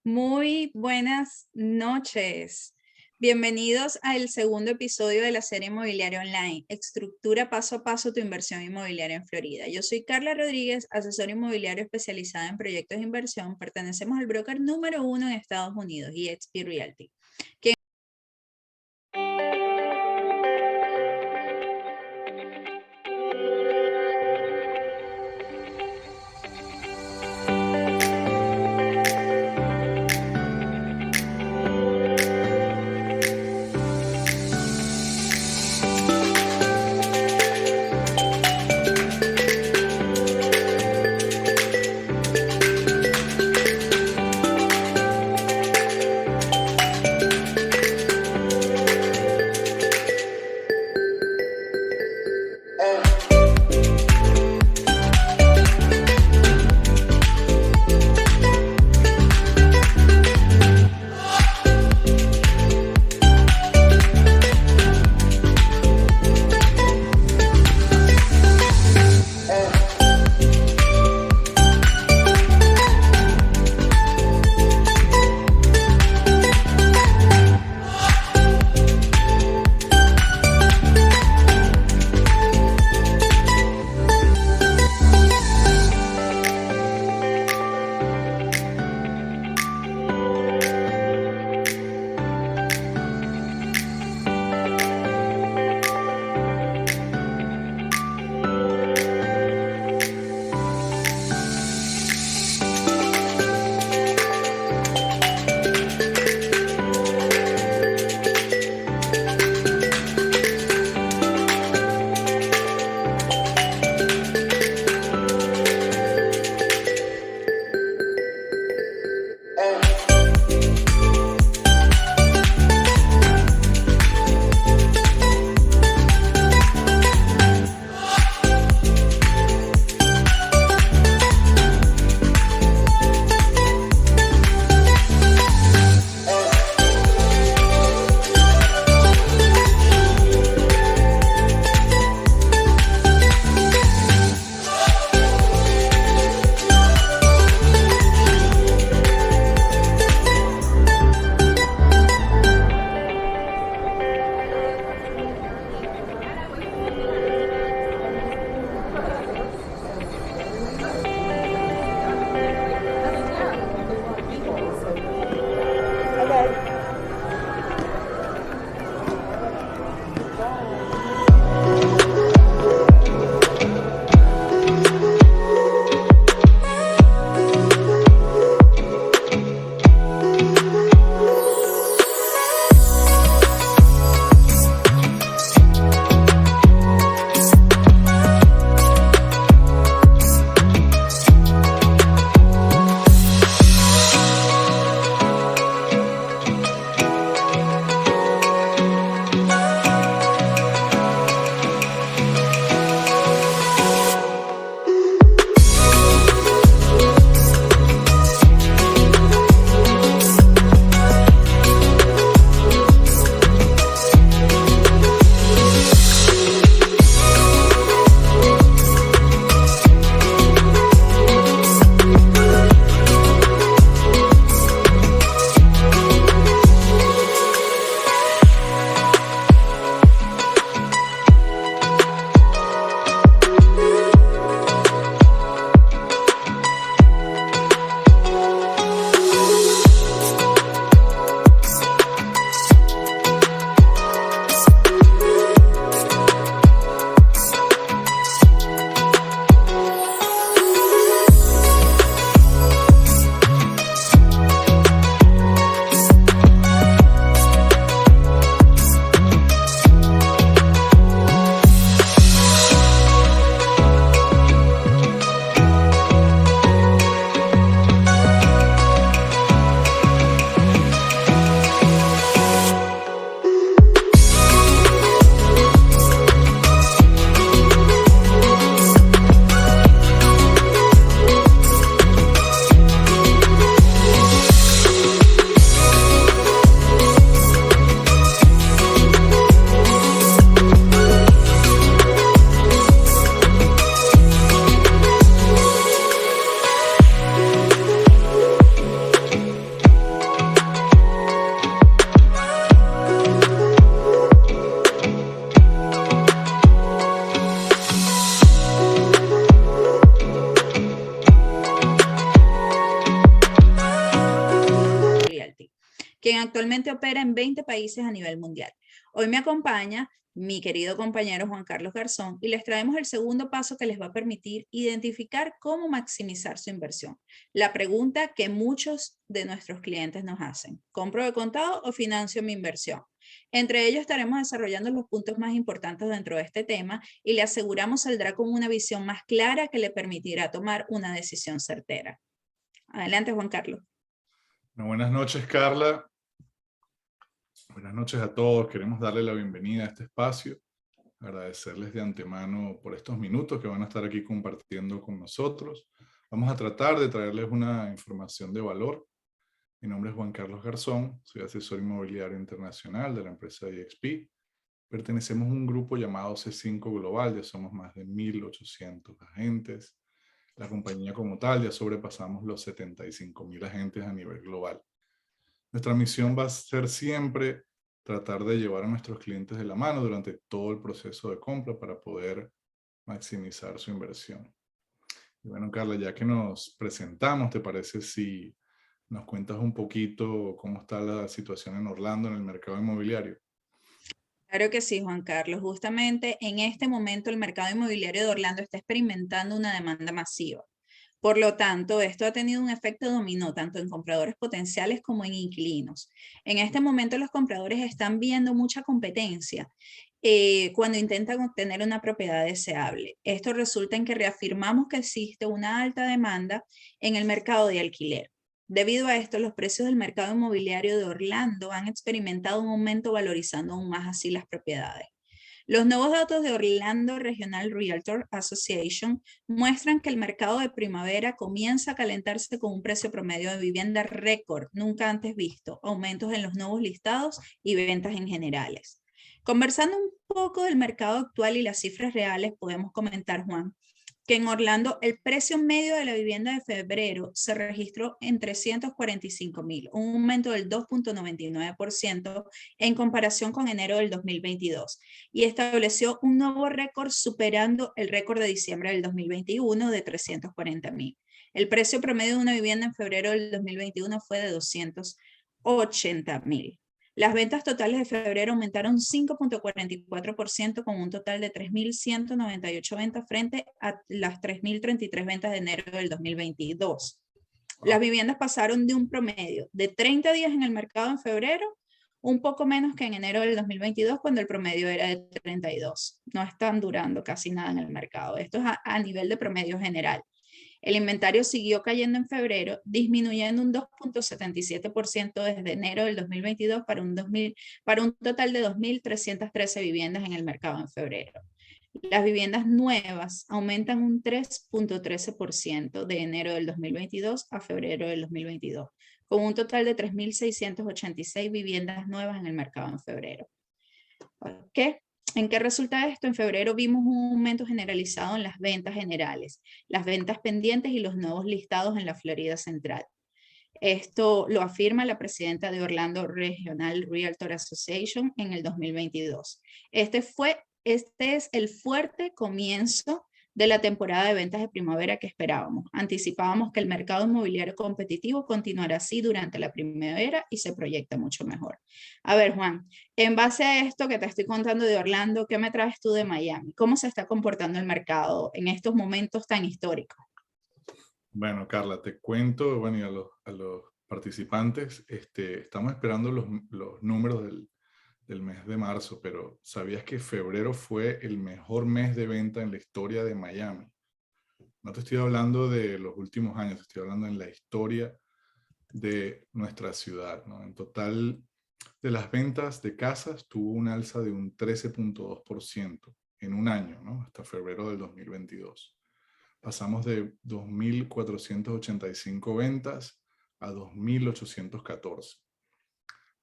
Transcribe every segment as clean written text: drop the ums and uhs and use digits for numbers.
Muy buenas noches. Bienvenidos al segundo episodio de la serie Inmobiliaria Online. Estructura paso a paso tu inversión inmobiliaria en Florida. Yo soy Carla Rodríguez, asesora inmobiliario especializada en proyectos de inversión. Pertenecemos al broker número uno en Estados Unidos, eXp Realty. quien actualmente opera en 20 países a nivel mundial. Hoy me acompaña mi querido compañero Juan Carlos Garzón y les traemos el segundo paso que les va a permitir identificar cómo maximizar su inversión. La pregunta que muchos de nuestros clientes nos hacen: ¿compro de contado o financio mi inversión? Entre ellos estaremos desarrollando los puntos más importantes dentro de este tema y le aseguramos saldrá con una visión más clara que le permitirá tomar una decisión certera. Adelante, Juan Carlos. Bueno, buenas noches, Carla. Buenas noches a todos. Queremos darle la bienvenida a este espacio. Agradecerles de antemano por estos minutos que van a estar aquí compartiendo con nosotros. Vamos a tratar de traerles una información de valor. Mi nombre es Juan Carlos Garzón. Soy asesor inmobiliario internacional de la empresa EXP. Pertenecemos a un grupo llamado C5 Global. Ya somos más de 1.800 agentes. La compañía como tal ya sobrepasamos los 75.000 agentes a nivel global. Nuestra misión va a ser siempre tratar de llevar a nuestros clientes de la mano durante todo el proceso de compra para poder maximizar su inversión. Y bueno, Carla, ya que nos presentamos, ¿te parece si nos cuentas un poquito cómo está la situación en Orlando en el mercado inmobiliario? Claro que sí, Juan Carlos. Justamente en este momento el mercado inmobiliario de Orlando está experimentando una demanda masiva. Por lo tanto, esto ha tenido un efecto dominó tanto en compradores potenciales como en inquilinos. En este momento los compradores están viendo mucha competencia cuando intentan obtener una propiedad deseable. Esto resulta en que reafirmamos que existe una alta demanda en el mercado de alquiler. Debido a esto, los precios del mercado inmobiliario de Orlando han experimentado un aumento, valorizando aún más así las propiedades. Los nuevos datos de Orlando Regional Realtor Association muestran que el mercado de primavera comienza a calentarse con un precio promedio de vivienda récord nunca antes visto, aumentos en los nuevos listados y ventas en generales. Conversando un poco del mercado actual y las cifras reales, podemos comentar, Juan, que en Orlando el precio medio de la vivienda de febrero se registró en 345,000, un aumento del 2,99% en comparación con enero del 2022, y estableció un nuevo récord superando el récord de diciembre del 2021 de 340,000. El precio promedio de una vivienda en febrero del 2021 fue de 280,000. Las ventas totales de febrero aumentaron 5,44% con un total de 3,198 ventas frente a las 3,033 ventas de enero del 2022. Las viviendas pasaron de un promedio de 30 días en el mercado en febrero, un poco menos que en enero del 2022, cuando el promedio era de 32. No están durando casi nada en el mercado. Esto es a nivel de promedio general. El inventario siguió cayendo en febrero, disminuyendo un 2,77% desde enero del 2022 para un total de 2,313 viviendas en el mercado en febrero. Las viviendas nuevas aumentan un 3,13% de enero del 2022 a febrero del 2022, con un total de 3,686 viviendas nuevas en el mercado en febrero. ¿Qué? ¿En qué resulta esto? En febrero vimos un aumento generalizado en las ventas generales, las ventas pendientes y los nuevos listados en la Florida Central. Esto lo afirma la presidenta de Orlando Regional Realtor Association en el 2022. Este es el fuerte comienzo de la temporada de ventas de primavera que esperábamos. Anticipábamos que el mercado inmobiliario competitivo continuará así durante la primavera y se proyecta mucho mejor. A ver, Juan, en base a esto que te estoy contando de Orlando, ¿qué me traes tú de Miami? ¿Cómo se está comportando el mercado en estos momentos tan históricos? Bueno, Carla, te cuento, bueno, y a los participantes, estamos esperando los números del mes de marzo, pero ¿sabías que febrero fue el mejor mes de venta en la historia de Miami? No te estoy hablando de los últimos años, te estoy hablando en la historia de nuestra ciudad, ¿no? En total, de las ventas de casas tuvo un alza de un 13,2% en un año, ¿no? Hasta febrero del 2022. Pasamos de 2,485 ventas a 2,814.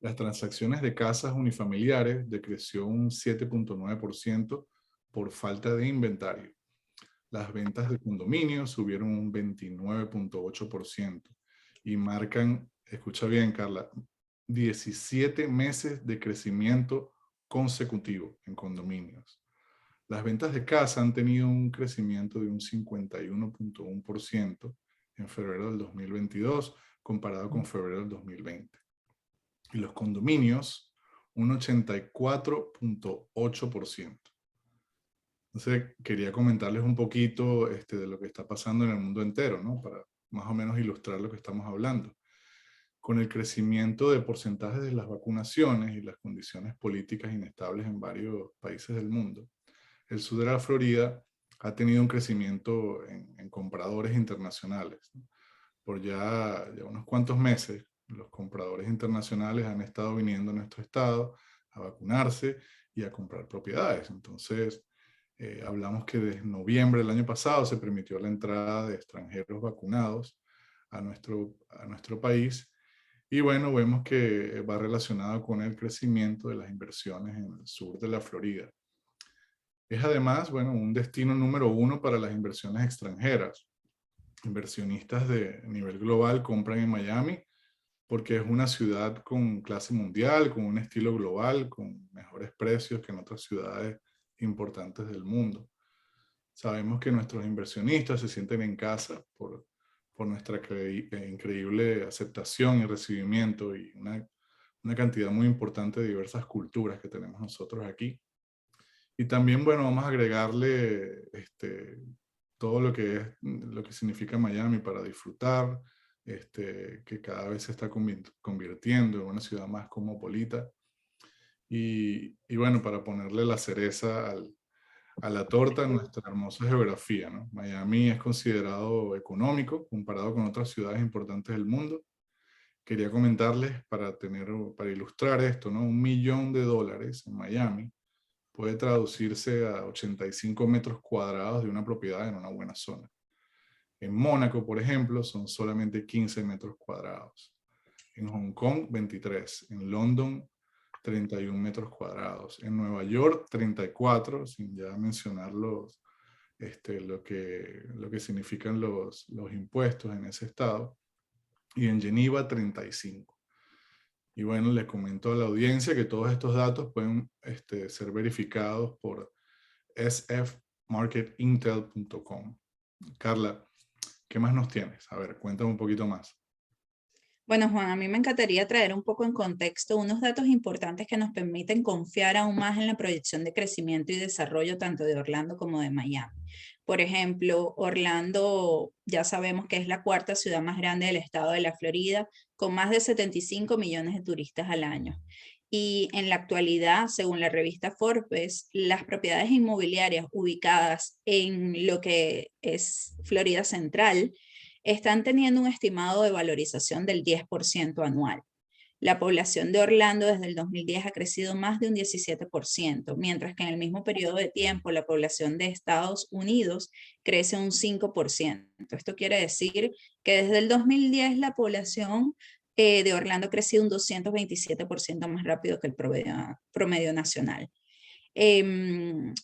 Las transacciones de casas unifamiliares decreció un 7,9% por falta de inventario. Las ventas de condominios subieron un 29,8% y marcan, escucha bien, Carla, 17 meses de crecimiento consecutivo en condominios. Las ventas de casa han tenido un crecimiento de un 51,1% en febrero del 2022 comparado con febrero del 2020. y los condominios un 84.8%. Entonces, quería comentarles un poquito de lo que está pasando en el mundo entero, ¿no? Para más o menos ilustrar lo que estamos hablando. Con el crecimiento de porcentajes de las vacunaciones y las condiciones políticas inestables en varios países del mundo, el sur de la Florida ha tenido un crecimiento en compradores internacionales, ¿no? Por ya unos cuantos meses, los compradores internacionales han estado viniendo a nuestro estado a vacunarse y a comprar propiedades. Entonces, hablamos que desde noviembre del año pasado se permitió la entrada de extranjeros vacunados a nuestro país. Y bueno, vemos que va relacionado con el crecimiento de las inversiones en el sur de la Florida. Es además, bueno, un destino número uno para las inversiones extranjeras. Inversionistas de nivel global compran en Miami porque es una ciudad con clase mundial, con un estilo global, con mejores precios que en otras ciudades importantes del mundo. Sabemos que nuestros inversionistas se sienten en casa por nuestra increíble aceptación y recibimiento y una cantidad muy importante de diversas culturas que tenemos nosotros aquí. Y también, bueno, vamos a agregarle todo lo que significa Miami para disfrutar, que cada vez se está convirtiendo en una ciudad más cosmopolita. Y bueno, para ponerle la cereza a la torta, nuestra hermosa geografía, ¿no? Miami es considerado económico comparado con otras ciudades importantes del mundo. Quería comentarles para ilustrar esto, ¿no? $1.000.000 en Miami puede traducirse a 85 metros cuadrados de una propiedad en una buena zona. En Mónaco, por ejemplo, son solamente 15 metros cuadrados. En Hong Kong, 23. En London, 31 metros cuadrados. En Nueva York, 34, sin ya mencionar lo que significan los impuestos en ese estado. Y en Geneva, 35. Y bueno, les comento a la audiencia que todos estos datos pueden ser verificados por sfmarketintel.com. Carla, ¿qué más nos tienes? A ver, cuéntame un poquito más. Bueno, Juan, a mí me encantaría traer un poco en contexto unos datos importantes que nos permiten confiar aún más en la proyección de crecimiento y desarrollo tanto de Orlando como de Miami. Por ejemplo, Orlando ya sabemos que es la cuarta ciudad más grande del estado de la Florida, con más de 75 millones de turistas al año. Y en la actualidad, según la revista Forbes, las propiedades inmobiliarias ubicadas en lo que es Florida Central están teniendo un estimado de valorización del 10% anual. La población de Orlando desde el 2010 ha crecido más de un 17%, mientras que en el mismo periodo de tiempo la población de Estados Unidos crece un 5%. Esto quiere decir que desde el 2010 la población de Orlando ha crecido un 227% más rápido que el promedio nacional. Un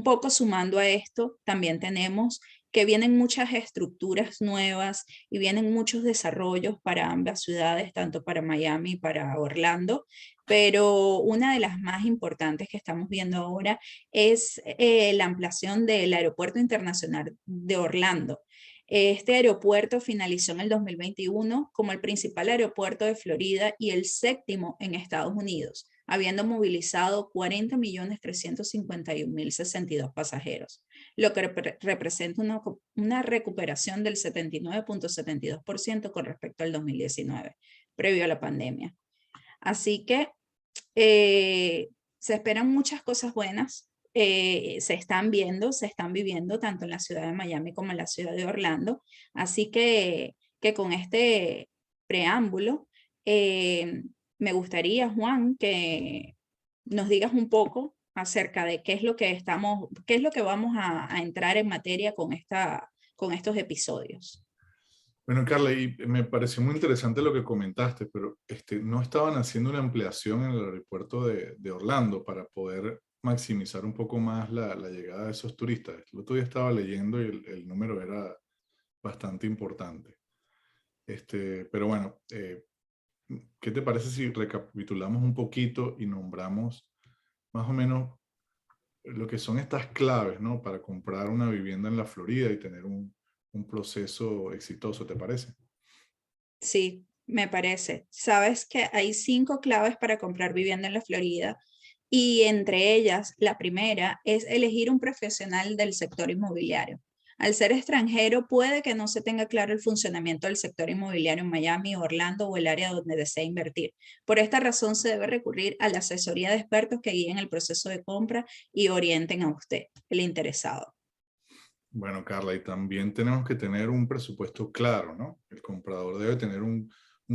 poco sumando a esto, también tenemos que vienen muchas estructuras nuevas y vienen muchos desarrollos para ambas ciudades, tanto para Miami y para Orlando, pero una de las más importantes que estamos viendo ahora es la ampliación del Aeropuerto Internacional de Orlando. Este aeropuerto finalizó en el 2021 como el principal aeropuerto de Florida y el séptimo en Estados Unidos, habiendo movilizado 40.351.062 pasajeros, lo que representa una recuperación del 79.72% con respecto al 2019, previo a la pandemia. Así que se esperan muchas cosas buenas, se están viendo, se están viviendo tanto en la ciudad de Miami como en la ciudad de Orlando. Así que con este preámbulo, me gustaría, Juan, que nos digas un poco acerca de qué es lo que vamos a entrar en materia con estos episodios. Bueno, Carla, y me pareció muy interesante lo que comentaste, pero no estaban haciendo una ampliación en el aeropuerto de Orlando para poder maximizar un poco más la llegada de esos turistas. El otro día estaba leyendo y el número era bastante importante. Pero bueno, ¿qué te parece si recapitulamos un poquito y nombramos más o menos lo que son estas claves, ¿no? Para comprar una vivienda en la Florida y tener un proceso exitoso, ¿te parece? Sí, Me parece. Sabes que hay 5 claves para comprar vivienda en la Florida y entre ellas, la primera es elegir un profesional del sector inmobiliario. Al ser extranjero, puede que no se tenga claro el funcionamiento del sector inmobiliario en Miami, Orlando o el área donde desea invertir. Por esta razón, se debe recurrir a la asesoría de expertos que guíen el proceso de compra y orienten a usted, el interesado. Bueno, Carla, y también tenemos que tener un presupuesto claro, ¿no? El comprador debe tener un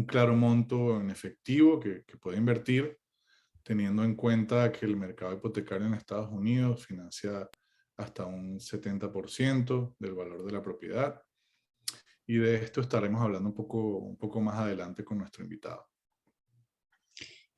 claro monto en efectivo que puede invertir, teniendo en cuenta que el mercado hipotecario en Estados Unidos financia hasta un 70% del valor de la propiedad. Y de esto estaremos hablando un poco más adelante con nuestro invitado.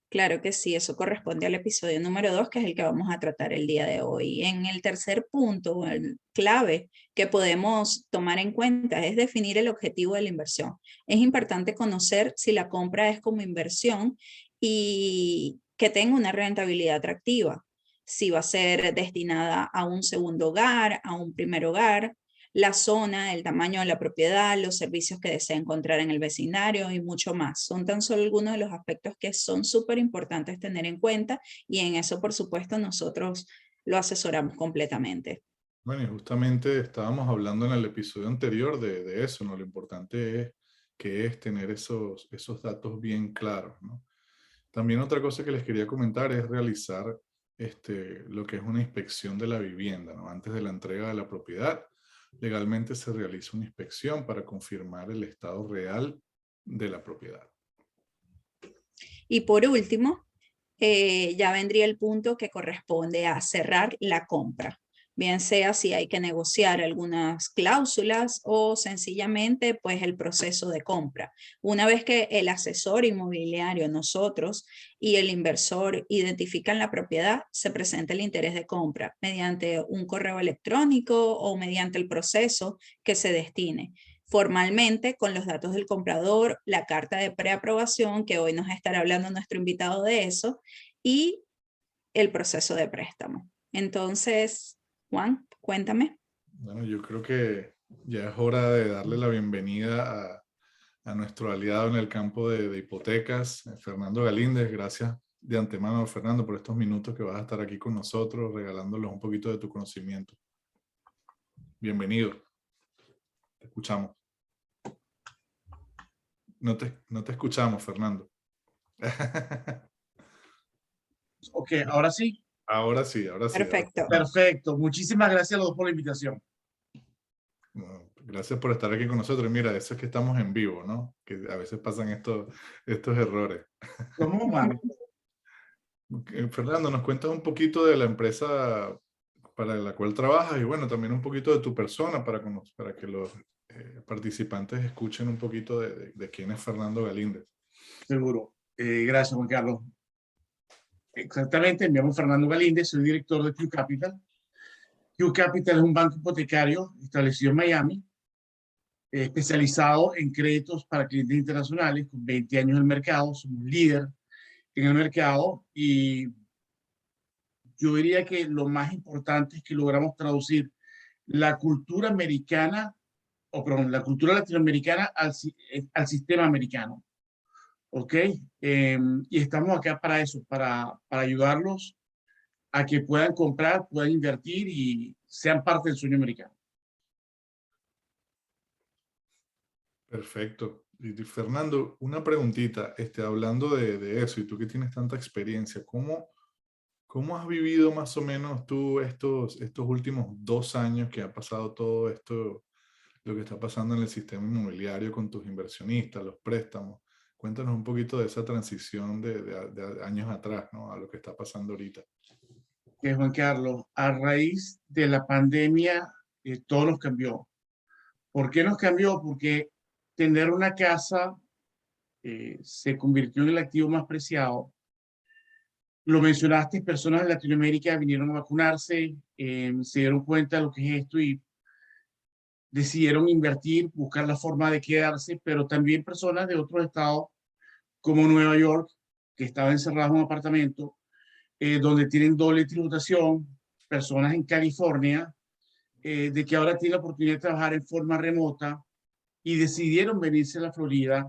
Claro que sí, eso corresponde al episodio número 2, que es el que vamos a tratar el día de hoy. En el tercer punto, el clave que podemos tomar en cuenta es definir el objetivo de la inversión. Es importante conocer si la compra es como inversión y que tenga una rentabilidad atractiva, si va a ser destinada a un segundo hogar, a un primer hogar, la zona, el tamaño de la propiedad, los servicios que desea encontrar en el vecindario y mucho más. Son tan solo algunos de los aspectos que son súper importantes tener en cuenta y en eso, por supuesto, nosotros lo asesoramos completamente. Bueno, y justamente estábamos hablando en el episodio anterior de eso, ¿no? Lo importante es que es tener esos datos bien claros, ¿no? También otra cosa que les quería comentar es realizar lo que es una inspección de la vivienda, ¿no? Antes de la entrega de la propiedad, legalmente se realiza una inspección para confirmar el estado real de la propiedad. Y por último, ya vendría el punto que corresponde a cerrar la compra, bien sea si hay que negociar algunas cláusulas o sencillamente pues el proceso de compra. Una vez que el asesor inmobiliario, nosotros y el inversor identifican la propiedad, se presenta el interés de compra mediante un correo electrónico o mediante el proceso que se destine formalmente con los datos del comprador, la carta de preaprobación, que hoy nos estará hablando nuestro invitado de eso, y el proceso de préstamo. Entonces, Juan, cuéntame. Bueno, yo creo que ya es hora de darle la bienvenida a nuestro aliado en el campo de hipotecas, Fernando Galíndez. Gracias de antemano, Fernando, por estos minutos que vas a estar aquí con nosotros, regalándoles un poquito de tu conocimiento. Bienvenido. Te escuchamos. No te escuchamos, Fernando. Ok, ahora sí. Ahora sí, ahora sí. Perfecto. Perfecto. Muchísimas gracias a los dos por la invitación. Bueno, gracias por estar aquí con nosotros. Mira, eso es que estamos en vivo, ¿no? Que a veces pasan estos errores. ¿Cómo van? Fernando, ¿nos cuentas un poquito de la empresa para la cual trabajas y bueno, también un poquito de tu persona para que los participantes escuchen un poquito de quién es Fernando Galíndez? Seguro. Gracias, Juan Carlos. Exactamente, me llamo Fernando Galíndez, soy director de Q Capital. Q Capital es un banco hipotecario establecido en Miami, especializado en créditos para clientes internacionales, con 20 años en el mercado, somos líder en el mercado y yo diría que lo más importante es que logramos traducir la cultura americana, o perdón, la cultura latinoamericana al sistema americano. ¿Ok? Y estamos acá para eso, para ayudarlos a que puedan comprar, puedan invertir y sean parte del sueño americano. Perfecto. Y Fernando, una preguntita, hablando de eso, y tú que tienes tanta experiencia, ¿cómo has vivido más o menos tú estos últimos 2 años que ha pasado todo esto, lo que está pasando en el sistema inmobiliario con tus inversionistas, los préstamos? Cuéntanos un poquito de esa transición de años atrás, ¿no? A lo que está pasando ahorita. Juan Carlos, a raíz de la pandemia, todo nos cambió. ¿Por qué nos cambió? Porque tener una casa se convirtió en el activo más preciado. Lo mencionaste, personas de Latinoamérica vinieron a vacunarse, se dieron cuenta de lo que es esto y decidieron invertir, buscar la forma de quedarse, pero también personas de otros estados como Nueva York, que estaban encerrados en un apartamento, donde tienen doble tributación, personas en California, de que ahora tienen la oportunidad de trabajar en forma remota y decidieron venirse a la Florida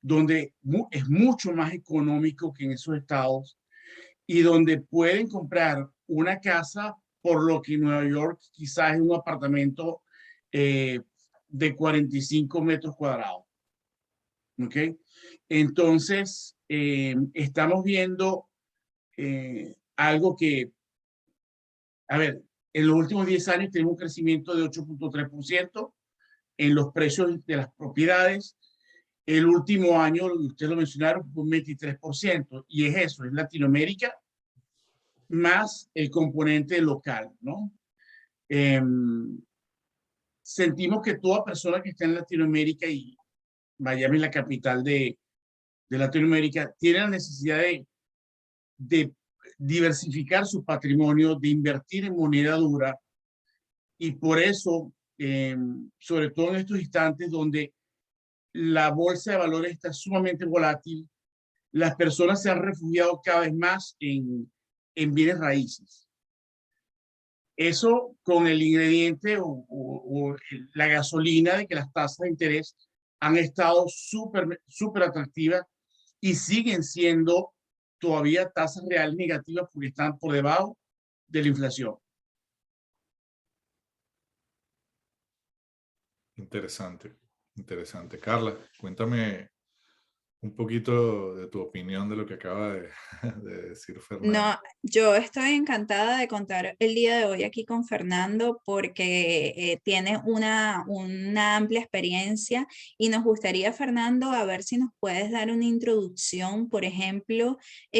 donde es mucho más económico que en esos estados y donde pueden comprar una casa por lo que en Nueva York quizás es un apartamento de 45 metros cuadrados. ¿Ok? Entonces, estamos viendo algo que, a ver, en los últimos 10 años tenemos un crecimiento de 8.3% en los precios de las propiedades. El último año, ustedes lo mencionaron, fue un 23%. Y es eso, es Latinoamérica más el componente local, ¿no? Sentimos que toda persona que está en Latinoamérica, y Miami es la capital de Latinoamérica, tiene la necesidad de diversificar su patrimonio, de invertir en moneda dura, y por eso, sobre todo en estos instantes donde la bolsa de valores está sumamente volátil, las personas se han refugiado cada vez más en bienes raíces. Eso con el ingrediente o la gasolina de que las tasas de interés han estado súper atractivas y siguen siendo todavía tasas reales negativas porque están por debajo de la inflación. Interesante, interesante. Carla, cuéntame un poquito de tu opinión de lo que acaba de decir Fernando. No, yo estoy encantada de contar el día de hoy aquí con Fernando porque tiene una amplia experiencia y nos gustaría, Fernando, a ver si nos puedes dar una introducción, por ejemplo,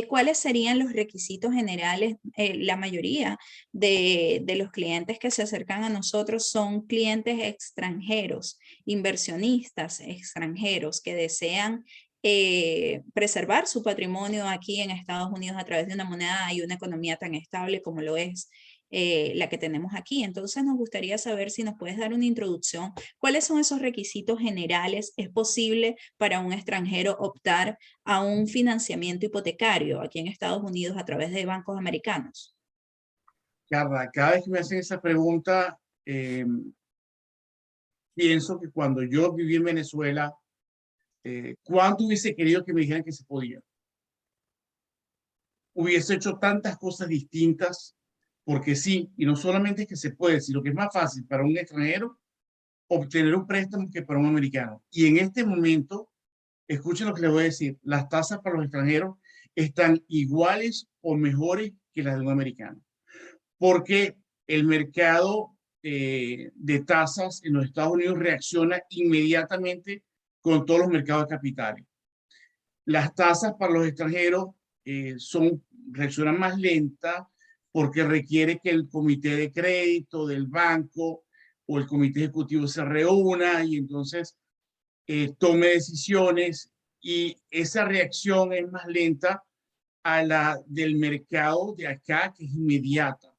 cuáles serían los requisitos generales. La mayoría de los clientes que se acercan a nosotros son clientes extranjeros, inversionistas extranjeros que desean preservar su patrimonio aquí en Estados Unidos a través de una moneda y una economía tan estable como lo es la que tenemos aquí. Entonces nos gustaría saber si nos puedes dar una introducción. ¿Cuáles son esos requisitos generales? ¿Es posible para un extranjero optar a un financiamiento hipotecario aquí en Estados Unidos a través de bancos americanos? Cada vez que me hacen esa pregunta, pienso que cuando yo viví en Venezuela, ¿cuánto hubiese querido que me dijeran que se podía? Hubiese hecho tantas cosas distintas, porque sí, y no solamente es que se puede, sino que es más fácil para un extranjero obtener un préstamo que para un americano. Y en este momento, escuchen lo que les voy a decir, las tasas para los extranjeros están iguales o mejores que las de un americano, porque el mercado de tasas en los Estados Unidos reacciona inmediatamente con todos los mercados de capitales. Las tasas para los extranjeros reaccionan más lenta porque requiere que el comité de crédito del banco o el comité ejecutivo se reúna y entonces tome decisiones, y esa reacción es más lenta a la del mercado de acá, que es inmediata.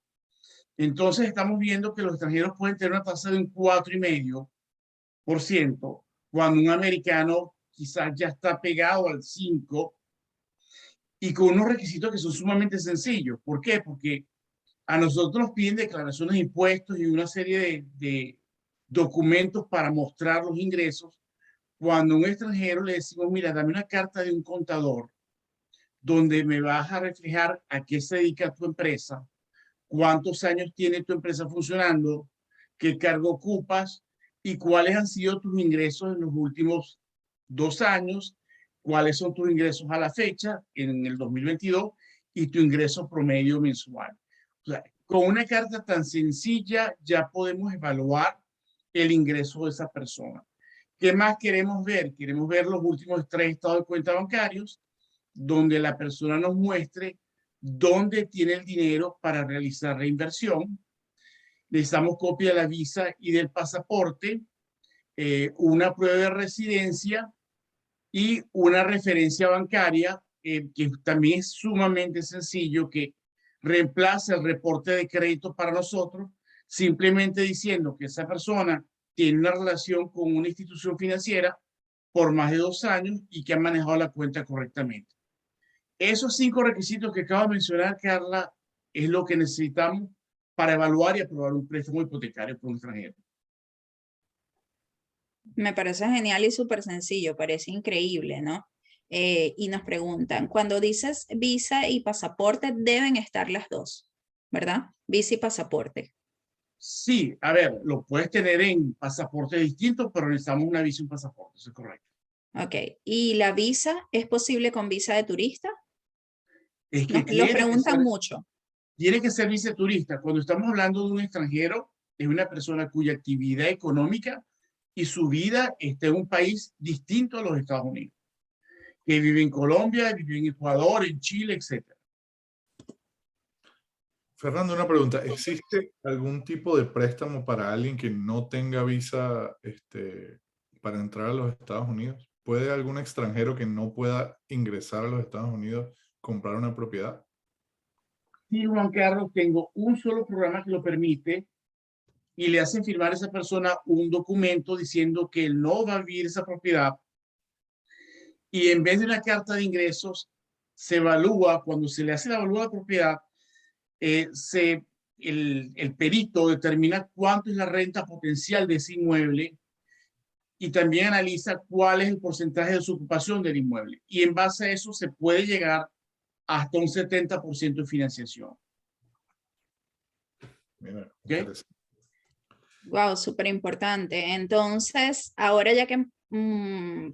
Entonces estamos viendo que los extranjeros pueden tener una tasa de un 4,5%, cuando un americano quizás ya está pegado al 5%, y con unos requisitos que son sumamente sencillos. ¿Por qué? Porque a nosotros nos piden declaraciones de impuestos y una serie de documentos para mostrar los ingresos. Cuando a un extranjero le decimos, mira, dame una carta de un contador donde me vas a reflejar a qué se dedica tu empresa, cuántos años tiene tu empresa funcionando, qué cargo ocupas y cuáles han sido tus ingresos en los últimos 2 años, cuáles son tus ingresos a la fecha en el 2022 y tu ingreso promedio mensual. O sea, con una carta tan sencilla ya podemos evaluar el ingreso de esa persona. ¿Qué más queremos ver? Queremos ver los últimos 3 estados de cuenta bancarios, donde la persona nos muestre dónde tiene el dinero para realizar la inversión. Necesitamos copia de la visa y del pasaporte, una prueba de residencia y una referencia bancaria, que también es sumamente sencillo, que reemplaza el reporte de crédito para nosotros, simplemente diciendo que esa persona tiene una relación con una institución financiera por más de 2 años y que ha manejado la cuenta correctamente. Esos 5 requisitos que acabo de mencionar, Carla, es lo que necesitamos para evaluar y aprobar un préstamo hipotecario por un extranjero. Me parece genial y súper sencillo, parece increíble, ¿no? Y nos preguntan, cuando dices visa y pasaporte, deben estar las dos, ¿verdad? Visa y pasaporte. Sí, a ver, lo puedes tener en pasaportes distintos, pero necesitamos una visa y un pasaporte, eso es correcto. Ok, ¿y la visa es posible con visa de turista? Es que Nos lo preguntan mucho. tiene que ser viceturista. Cuando estamos hablando de un extranjero, es una persona cuya actividad económica y su vida está en un país distinto a los Estados Unidos, que vive en Colombia, vive en Ecuador, en Chile, etcétera. Fernando, una pregunta. ¿Existe algún tipo de préstamo para alguien que no tenga visa para entrar a los Estados Unidos? ¿Puede algún extranjero que no pueda ingresar a los Estados Unidos comprar una propiedad? Sí, Juan Carlos, tengo un solo programa que lo permite y le hacen firmar a esa persona un documento diciendo que él no va a vivir esa propiedad y en vez de una carta de ingresos, se evalúa, cuando se le hace la evaluación de propiedad, el perito determina cuánto es la renta potencial de ese inmueble y también analiza cuál es el porcentaje de su ocupación del inmueble. Y en base a eso se puede llegar hasta un 70% de financiación. Mira, ¿Okay? interesante. Wow, súper importante. Entonces, ahora ya que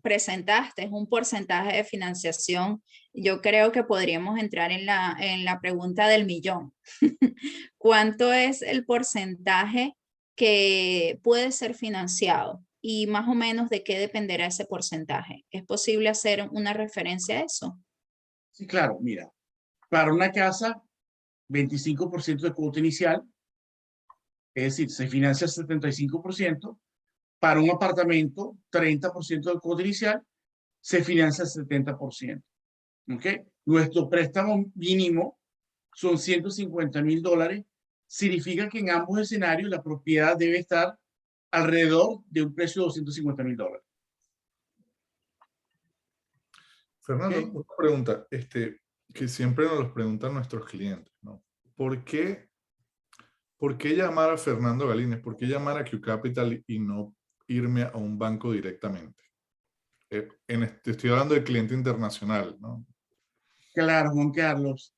presentaste un porcentaje de financiación, yo creo que podríamos entrar en la pregunta del millón. ¿Cuánto es el porcentaje que puede ser financiado? Y más o menos de qué dependerá ese porcentaje. ¿Es posible hacer una referencia a eso? Sí, claro, mira, para una casa, 25% de cuota inicial, es decir, se financia el 75%. Para un apartamento, 30% del cuota inicial, se financia el 70%. ¿Okay? Nuestro préstamo mínimo son $150,000. Significa que en ambos escenarios la propiedad debe estar alrededor de un precio de $250,000. Fernando, ¿Okay? una pregunta que siempre nos los preguntan nuestros clientes, ¿no? ¿Por qué llamar a Fernando Galínez? ¿Por qué llamar a Q Capital y no irme a un banco directamente? Estoy hablando de cliente internacional, ¿no? Claro, Juan Carlos.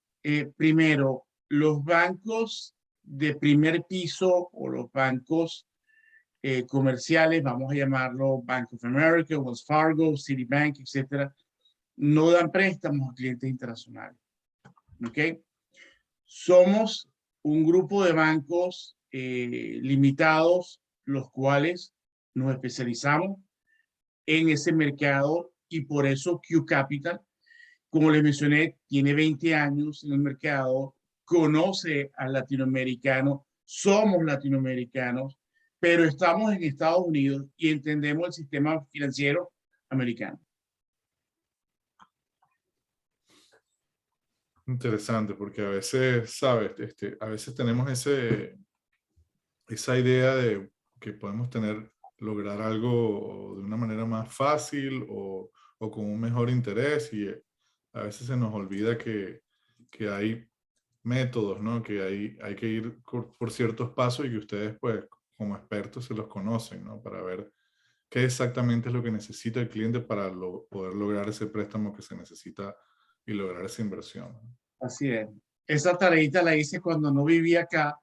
Primero, los bancos de primer piso o los bancos comerciales, vamos a llamarlo Bank of America, Wells Fargo, Citibank, etcétera, no dan préstamos a clientes internacionales. ¿Ok? Somos un grupo de bancos limitados, los cuales nos especializamos en ese mercado y por eso Q Capital, como les mencioné, tiene 20 años en el mercado, conoce al latinoamericano, somos latinoamericanos, pero estamos en Estados Unidos y entendemos el sistema financiero americano. Interesante, porque a veces, ¿sabes? A veces tenemos esa idea de que podemos lograr algo de una manera más fácil o con un mejor interés y a veces se nos olvida que hay métodos, ¿no? Que hay que ir por ciertos pasos y que ustedes, pues, como expertos se los conocen, ¿no? Para ver qué exactamente es lo que necesita el cliente para poder lograr ese préstamo que se necesita y lograr esa inversión, ¿no? Así es. Esa tareita la hice cuando no vivía acá,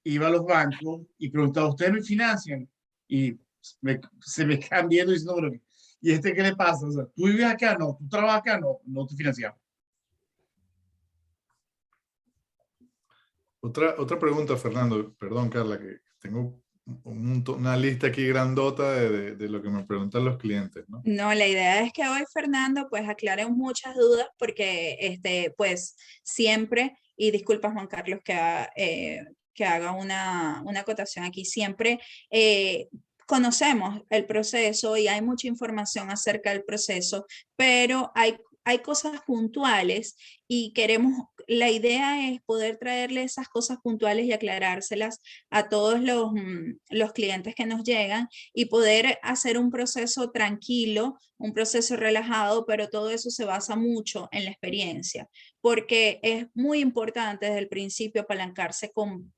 iba a los bancos y preguntaba, ¿ustedes me financian? Y se me quedan viendo y diciendo, bueno, ¿y qué le pasa? O sea, ¿tú vives acá? No. ¿Tú trabajas acá? No. No te financiamos. Otra pregunta, Fernando. Perdón, Carla, que tengo una lista aquí grandota de lo que me preguntan los clientes, ¿no? No, la idea es que hoy Fernando pues aclare muchas dudas porque pues siempre, y disculpa Juan Carlos que haga una acotación aquí, siempre conocemos el proceso y hay mucha información acerca del proceso, pero hay cosas puntuales y la idea es poder traerle esas cosas puntuales y aclarárselas a todos los clientes que nos llegan y poder hacer un proceso tranquilo, un proceso relajado, pero todo eso se basa mucho en la experiencia, porque es muy importante desde el principio apalancarse con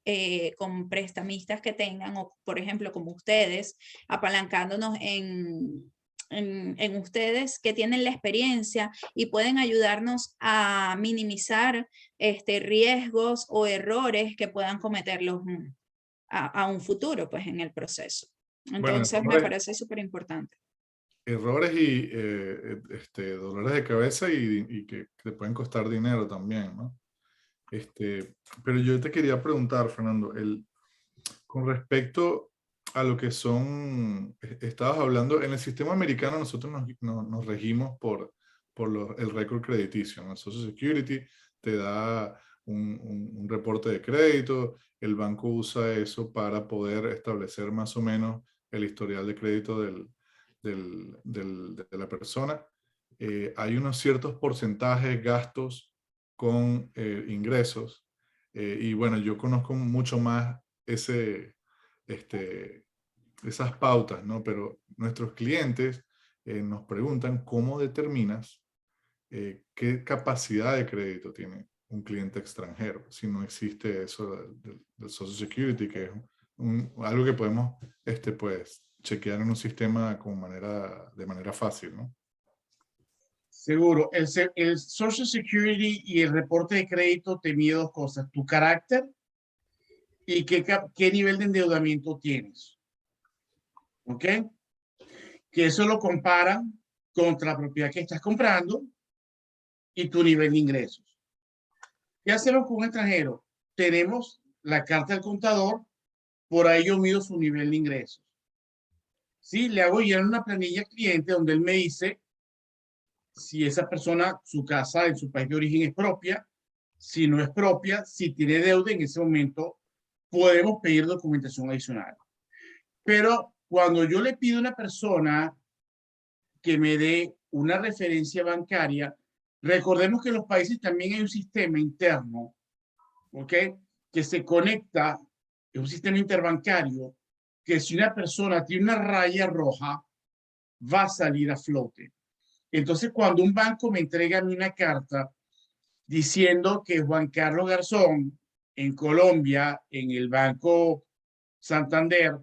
prestamistas que tengan, o por ejemplo como ustedes, apalancándonos en ustedes que tienen la experiencia y pueden ayudarnos a minimizar riesgos o errores que puedan cometerlos a un futuro, pues en el proceso. Bueno, Entonces me parece súper importante. errores y dolores de cabeza y que te pueden costar dinero también, ¿no? Pero yo te quería preguntar, Fernando, con respecto a lo que son, estabas hablando, en el sistema americano nosotros nos regimos por el récord crediticio, ¿no? El Social Security te da un reporte de crédito, el banco usa eso para poder establecer más o menos el historial de crédito de la persona. Hay unos ciertos porcentajes, gastos con ingresos, y bueno, yo conozco mucho más esas pautas, ¿no? Pero nuestros clientes nos preguntan cómo determinas qué capacidad de crédito tiene un cliente extranjero, si no existe eso del Social Security, que es algo que podemos pues, chequear en un sistema de manera fácil, ¿no? Seguro. El Social Security y el reporte de crédito te mide dos cosas: tu carácter y qué nivel de endeudamiento tienes. ¿Ok? Que eso lo compara contra la propiedad que estás comprando y tu nivel de ingresos. ¿Qué hacemos con un extranjero? Tenemos la carta del contador, por ahí yo mido su nivel de ingresos. Sí, le hago llenar una planilla al cliente donde él me dice si esa persona, su casa en su país de origen es propia, si no es propia, si tiene deuda. En ese momento podemos pedir documentación adicional. Pero cuando yo le pido a una persona que me dé una referencia bancaria, recordemos que en los países también hay un sistema interno, ¿ok? Que se conecta, es un sistema interbancario, que si una persona tiene una raya roja, va a salir a flote. Entonces, cuando un banco me entrega a mí una carta diciendo que Juan Carlos Garzón, en Colombia, en el Banco Santander,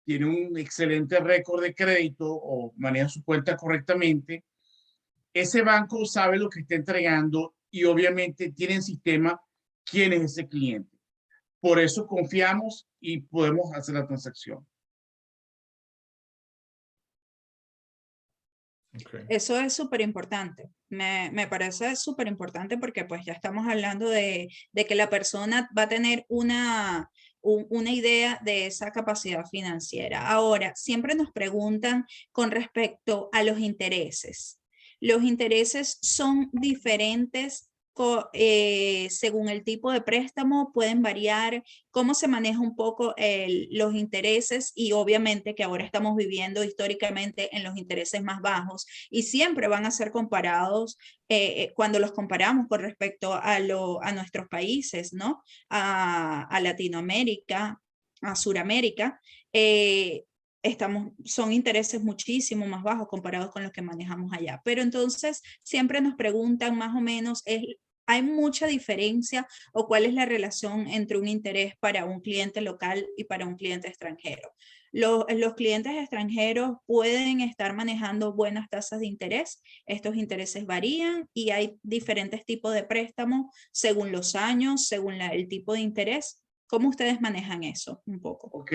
tiene un excelente récord de crédito o maneja su cuenta correctamente, ese banco sabe lo que está entregando y obviamente tiene en sistema quién es ese cliente. Por eso confiamos y podemos hacer la transacción. Okay. Eso es súper importante. Me parece súper importante porque pues ya estamos hablando de que la persona va a tener una idea de esa capacidad financiera. Ahora, siempre nos preguntan con respecto a los intereses. Los intereses son diferentes según el tipo de préstamo, pueden variar. ¿Cómo se maneja un poco los intereses? Y obviamente que ahora estamos viviendo históricamente en los intereses más bajos y siempre van a ser comparados cuando los comparamos con respecto a nuestros países, ¿no? A Latinoamérica, a Suramérica. Son intereses muchísimo más bajos comparados con los que manejamos allá. Pero entonces siempre nos preguntan más o menos, ¿hay mucha diferencia o cuál es la relación entre un interés para un cliente local y para un cliente extranjero? Los clientes extranjeros pueden estar manejando buenas tasas de interés. Estos intereses varían y hay diferentes tipos de préstamos según los años, según el tipo de interés. ¿Cómo ustedes manejan eso un poco? Ok,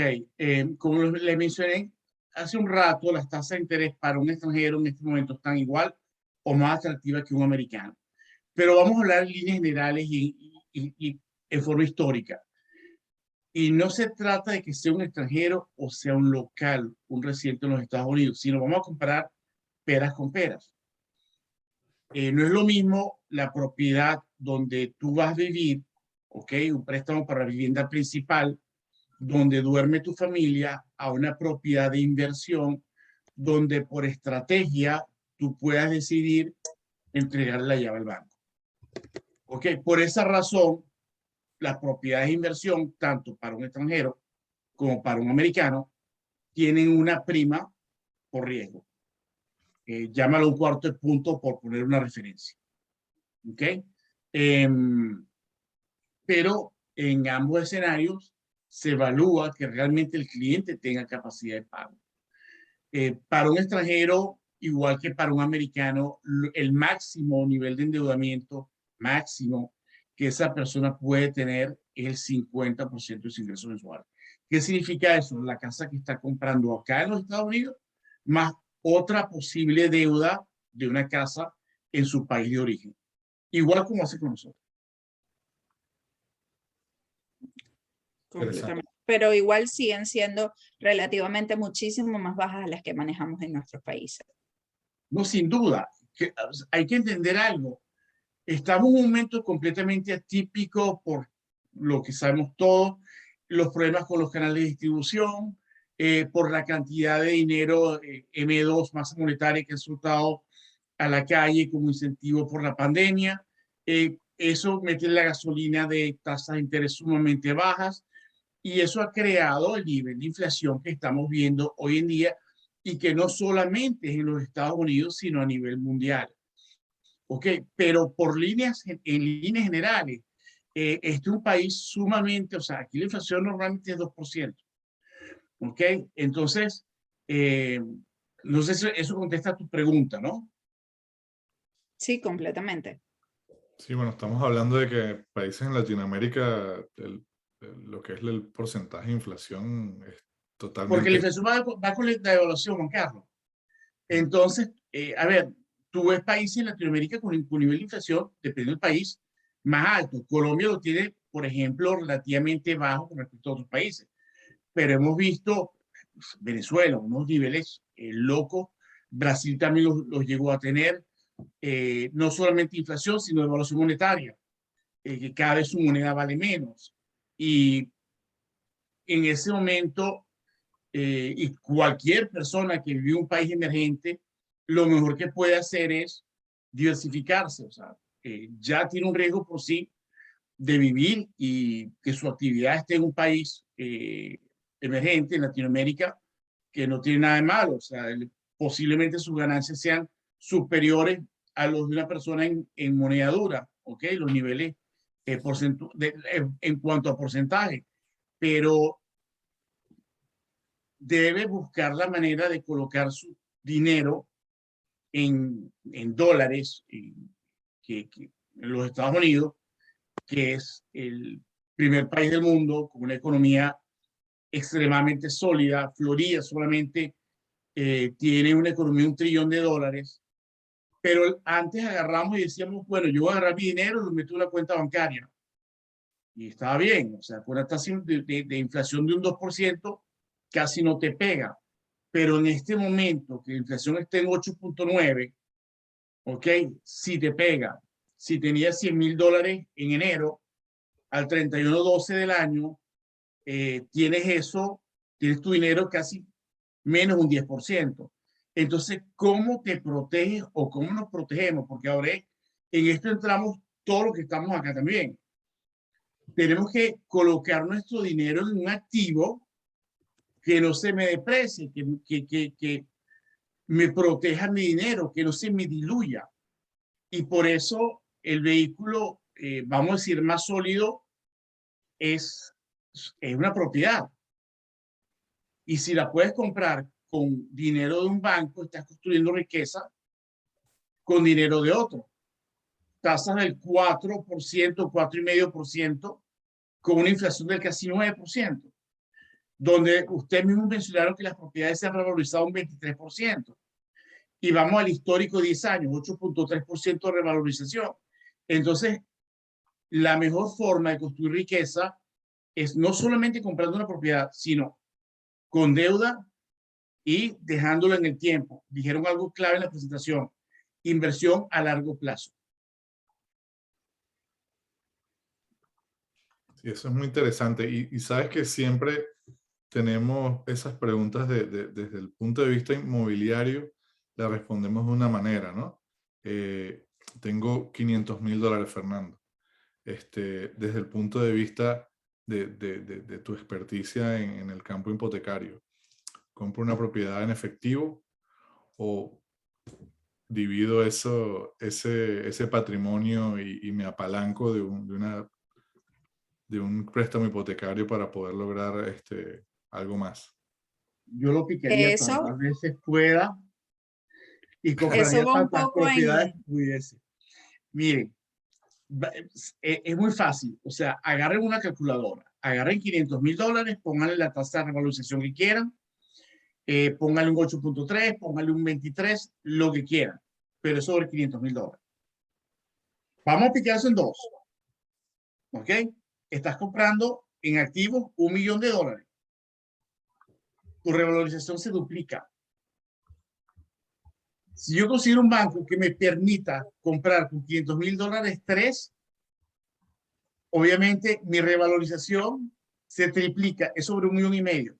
como les mencioné hace un rato, las tasas de interés para un extranjero en este momento están igual o más atractivas que un americano. Pero vamos a hablar en líneas generales y en forma histórica. Y no se trata de que sea un extranjero o sea un local, un residente en los Estados Unidos, sino vamos a comparar peras con peras. No es lo mismo la propiedad donde tú vas a vivir, ¿ok? Un préstamo para vivienda principal, donde duerme tu familia, a una propiedad de inversión, donde por estrategia tú puedas decidir entregarle la llave al banco. ¿Ok? Por esa razón, las propiedades de inversión, tanto para un extranjero como para un americano, tienen una prima por riesgo. Llámalo un cuarto de punto por poner una referencia. ¿Ok? Pero en ambos escenarios se evalúa que realmente el cliente tenga capacidad de pago. Para un extranjero, igual que para un americano, el máximo nivel de endeudamiento máximo que esa persona puede tener es el 50% de su ingreso mensual. ¿Qué significa eso? La casa que está comprando acá en los Estados Unidos, más otra posible deuda de una casa en su país de origen. Igual como hace con nosotros. Completamente. Pero igual siguen siendo relativamente muchísimo más bajas a las que manejamos en nuestros países. No, sin duda. Hay que entender algo. Estamos en un momento completamente atípico por lo que sabemos todos, los problemas con los canales de distribución, por la cantidad de dinero M2, masa monetaria, que ha soltado a la calle como incentivo por la pandemia. Eso mete la gasolina de tasas de interés sumamente bajas y eso ha creado el nivel de inflación que estamos viendo hoy en día y que no solamente es en los Estados Unidos, sino a nivel mundial. ¿Ok? Pero en líneas generales, este es un país sumamente, o sea, aquí la inflación normalmente es 2%. ¿Ok? Entonces, no sé si eso contesta a tu pregunta, ¿no? Sí, completamente. Sí, bueno, estamos hablando de que países en Latinoamérica, lo que es el porcentaje de inflación es Porque la totalmente... inflación va con la devaluación, Juan Carlos. Entonces, a ver, tú ves países en Latinoamérica con un nivel de inflación, dependiendo del país, más alto. Colombia lo tiene, por ejemplo, relativamente bajo con respecto a otros países. Pero hemos visto Venezuela, unos niveles locos. Brasil también los llegó a tener. No solamente inflación, sino devaluación monetaria, que cada vez su moneda vale menos. Y en ese momento, y cualquier persona que vive en un país emergente, lo mejor que puede hacer es diversificarse. O sea, ya tiene un riesgo por sí de vivir y que su actividad esté en un país emergente en Latinoamérica, que no tiene nada de malo. O sea, posiblemente sus ganancias sean superiores a los de una persona en moneda dura, ¿ok? Los niveles en cuanto a porcentaje. Pero debe buscar la manera de colocar su dinero en dólares en los Estados Unidos, que es el primer país del mundo con una economía extremadamente sólida. Florida solamente tiene una economía de $1 trillón, pero antes agarramos y decíamos, bueno, yo voy a agarrar mi dinero y lo meto en una cuenta bancaria. Y estaba bien, o sea, con una tasa de inflación de un 2%, casi no te pega. Pero en este momento, que la inflación está en 8.9, ¿ok? Si te pega. Si tenías $100,000 en enero, al 31/12 del año, tienes eso, tienes tu dinero casi menos un 10%. Entonces, ¿cómo te proteges o cómo nos protegemos? Porque ahora en esto entramos todos los que estamos acá también. Tenemos que colocar nuestro dinero en un activo que no se me deprecie, que me proteja mi dinero, que no se me diluya. Y por eso el vehículo, vamos a decir, más sólido es una propiedad. Y si la puedes comprar con dinero de un banco, estás construyendo riqueza con dinero de otro. Tasas del 4%, 4,5%, con una inflación del casi 9%, donde ustedes mismos mencionaron que las propiedades se han revalorizado un 23%. Y vamos al histórico de 10 años, 8.3% de revalorización. Entonces, la mejor forma de construir riqueza es no solamente comprando una propiedad, sino con deuda y dejándolo en el tiempo. Dijeron algo clave en la presentación: inversión a largo plazo. Sí, eso es muy interesante. Y sabes que siempre tenemos esas preguntas desde el punto de vista inmobiliario, las respondemos de una manera, ¿no? tengo $500,000, Fernando. Desde el punto de vista de tu experticia en el campo hipotecario, ¿compro una propiedad en efectivo o divido ese patrimonio y me apalanco de un préstamo hipotecario para poder lograr algo más? Yo lo picaría Eso, tantas veces pueda y eso compraría va un tantas poco propiedades en, que pudiese. Miren, es muy fácil. O sea, agarren una calculadora, agarren $500,000, pónganle la tasa de revalorización que quieran, pónganle un 8.3, pónganle un 23, lo que quieran, pero es sobre $500,000. Vamos a picar eso en dos, ¿ok? Estás comprando en activos $1 millón. Tu revalorización se duplica. Si yo consigo un banco que me permita comprar con $500,000 tres, obviamente mi revalorización se triplica, es sobre $1,5 millones,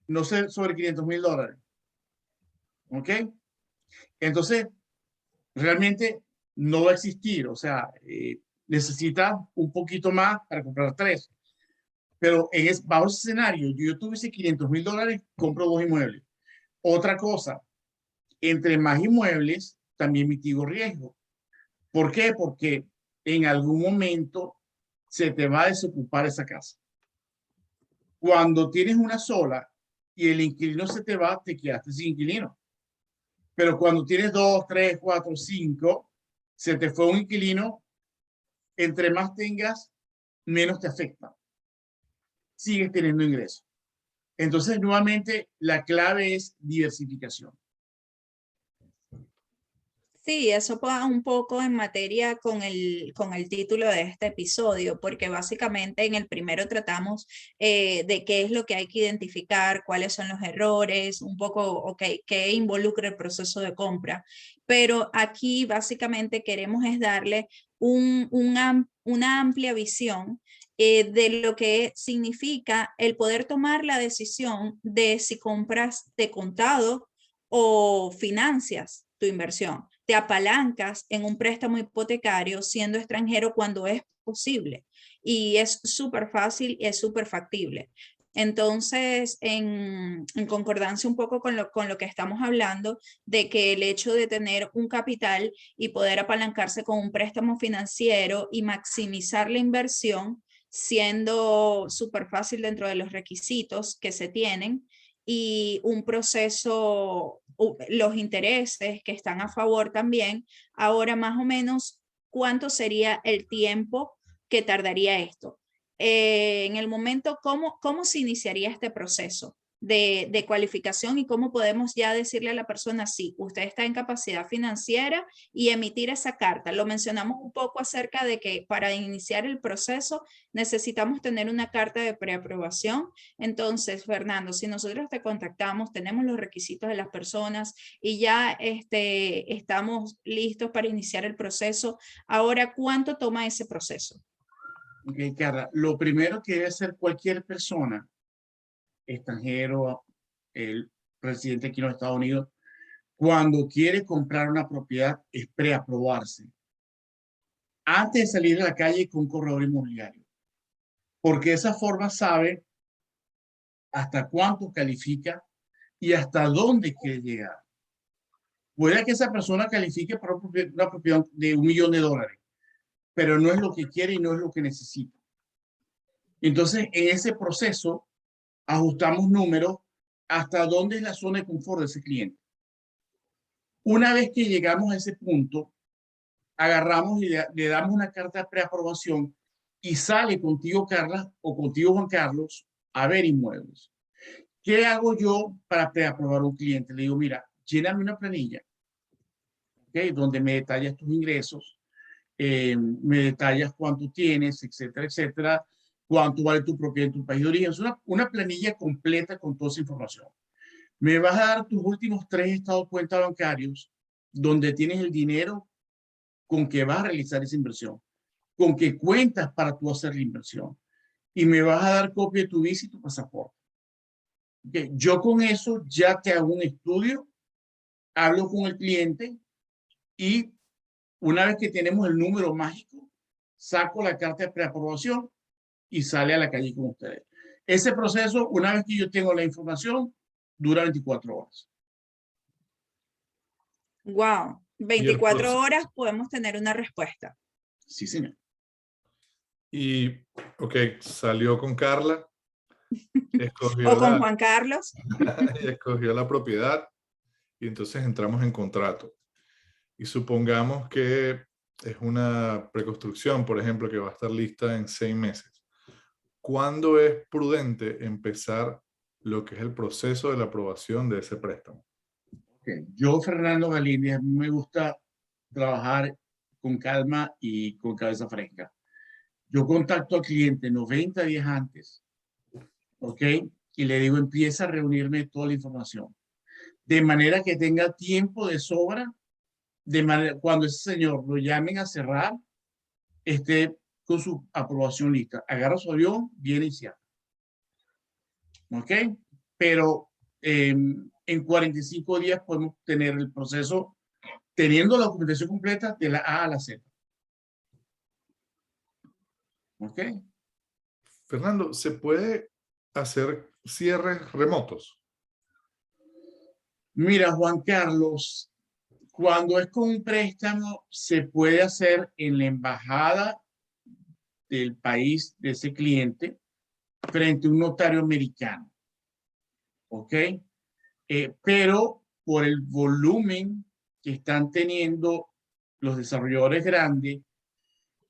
no sé, sobre $500,000. ¿Ok? Entonces, realmente no va a existir, o sea, necesita un poquito más para comprar tres. Pero bajo ese escenario, yo tuviese $500,000, compro 2 inmuebles. Otra cosa, entre más inmuebles, también mitigo riesgo. ¿Por qué? Porque en algún momento se te va a desocupar esa casa. Cuando tienes una sola y el inquilino se te va, te quedaste sin inquilino. Pero cuando tienes 2, 3, 4, 5, se te fue un inquilino, entre más tengas, menos te afecta. Sigues teniendo ingresos. Entonces, nuevamente, la clave es diversificación. sí, eso va un poco en materia con el título de este episodio, porque básicamente en el primero tratamos de qué es lo que hay que identificar, cuáles son los errores, un poco, ok, qué involucra el proceso de compra. Pero aquí básicamente queremos es darle una amplia visión de lo que significa el poder tomar la decisión de si compras de contado o financias tu inversión. Te apalancas en un préstamo hipotecario siendo extranjero cuando es posible. Y es súper fácil y es súper factible. Entonces, en concordancia un poco con lo que estamos hablando, de que el hecho de tener un capital y poder apalancarse con un préstamo financiero y maximizar la inversión, siendo súper fácil dentro de los requisitos que se tienen, y un proceso, los intereses que están a favor también. Ahora, más o menos, ¿cuánto sería el tiempo que tardaría esto? En el momento, ¿cómo se iniciaría este proceso de cualificación y cómo podemos ya decirle a la persona, sí, usted está en capacidad financiera y emitir esa carta? Lo mencionamos un poco acerca de que para iniciar el proceso necesitamos tener una carta de preaprobación. Entonces, Fernando, si nosotros te contactamos, tenemos los requisitos de las personas y ya estamos listos para iniciar el proceso, ahora, ¿cuánto toma ese proceso? Ok, Carla, lo primero que debe hacer cualquier persona, extranjero, el residente aquí en los Estados Unidos, cuando quiere comprar una propiedad, es preaprobarse antes de salir a la calle con un corredor inmobiliario, porque de esa forma sabe hasta cuánto califica y hasta dónde quiere llegar. Puede que esa persona califique para una propiedad de $1 millón, pero no es lo que quiere y no es lo que necesita. Entonces, en ese proceso, ajustamos números hasta dónde es la zona de confort de ese cliente. Una vez que llegamos a ese punto, agarramos y le damos una carta de preaprobación y sale contigo, Carla, o contigo, Juan Carlos, a ver inmuebles. ¿Qué hago yo para preaprobar a un cliente? Le digo, mira, lléname una planilla, ¿okay? Donde me detallas tus ingresos, me detallas cuánto tienes, etcétera, etcétera, cuánto vale tu propiedad en tu país de origen. Es una planilla completa con toda esa información. Me vas a dar tus últimos 3 estados de cuenta bancarios donde tienes el dinero con que vas a realizar esa inversión, con que cuentas para tú hacer la inversión. Y me vas a dar copia de tu visa y tu pasaporte. Okay. Yo con eso ya te hago un estudio, hablo con el cliente y Una vez que tenemos el número mágico, saco la carta de preaprobación y sale a la calle con ustedes. Ese proceso, una vez que yo tengo la información, dura 24 horas. Wow, Y el 24 horas podemos tener una respuesta. Sí, señor. Y, ok, salió con Carla, escogió O con la, Juan Carlos. escogió la propiedad y entonces entramos en contrato. Y supongamos que es una preconstrucción, por ejemplo, que va a estar lista en 6 meses. ¿Cuándo es prudente empezar lo que es el proceso de la aprobación de ese préstamo? Okay. Yo, Fernando Galíndez, a mí me gusta trabajar con calma y con cabeza fresca. Yo contacto al cliente 90 días antes, ¿ok? Y le digo, empieza a reunirme toda la información. De manera que tenga tiempo de sobra, de manera, cuando ese señor lo llamen a cerrar, esté con su aprobación lista. Agarra su avión, viene y cierra. ¿Ok? Pero en 45 días podemos tener el proceso teniendo la documentación completa de la A a la Z. ¿Ok? Fernando, ¿se puede hacer cierres remotos? Mira, Juan Carlos, cuando es con un préstamo, se puede hacer en la embajada del país de ese cliente frente a un notario americano. ¿Ok? Pero por el volumen que están teniendo los desarrolladores grandes,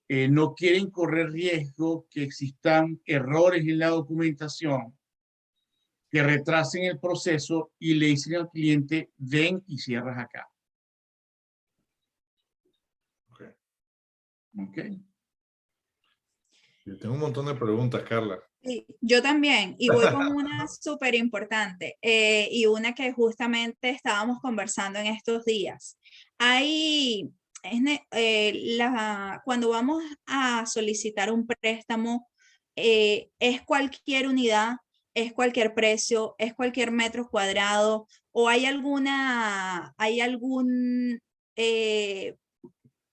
no quieren correr riesgo que existan errores en la documentación que retrasen el proceso y le dicen al cliente, ven y cierras acá. Ok. ¿Ok? Yo tengo un montón de preguntas, Carla. Sí, yo también, y voy con una súper importante y una que justamente estábamos conversando en estos días. Hay, cuando vamos a solicitar un préstamo, es cualquier unidad, es cualquier precio, es cualquier metro cuadrado, o hay algún,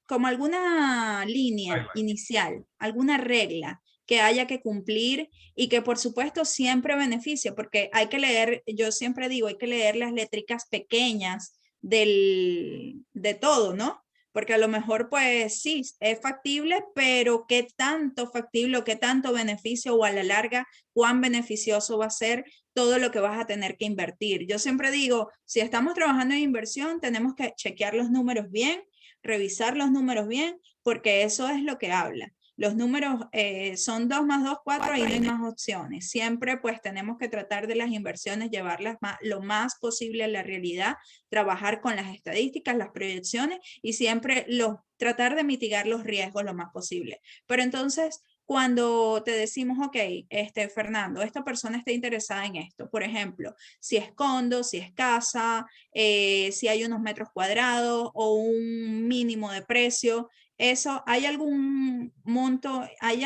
como alguna línea inicial, alguna regla que haya que cumplir y que por supuesto siempre beneficie, porque hay que leer, yo siempre digo, hay que leer las létricas pequeñas de todo, ¿no? Porque a lo mejor pues sí, es factible, pero qué tanto factible o qué tanto beneficio o a la larga, cuán beneficioso va a ser todo lo que vas a tener que invertir. Yo siempre digo, si estamos trabajando en inversión, tenemos que chequear los números bien, revisar los números bien, porque eso es lo que habla. Los números son 2 más 2, 4, ahí no hay más opciones. Siempre pues tenemos que tratar de las inversiones, llevarlas lo más posible a la realidad, trabajar con las estadísticas, las proyecciones y siempre tratar de mitigar los riesgos lo más posible. Pero entonces, cuando te decimos, ok, Fernando, esta persona está interesada en esto, por ejemplo, si es condo, si es casa, si hay unos metros cuadrados o un mínimo de precio, eso, ¿hay algún monto, hay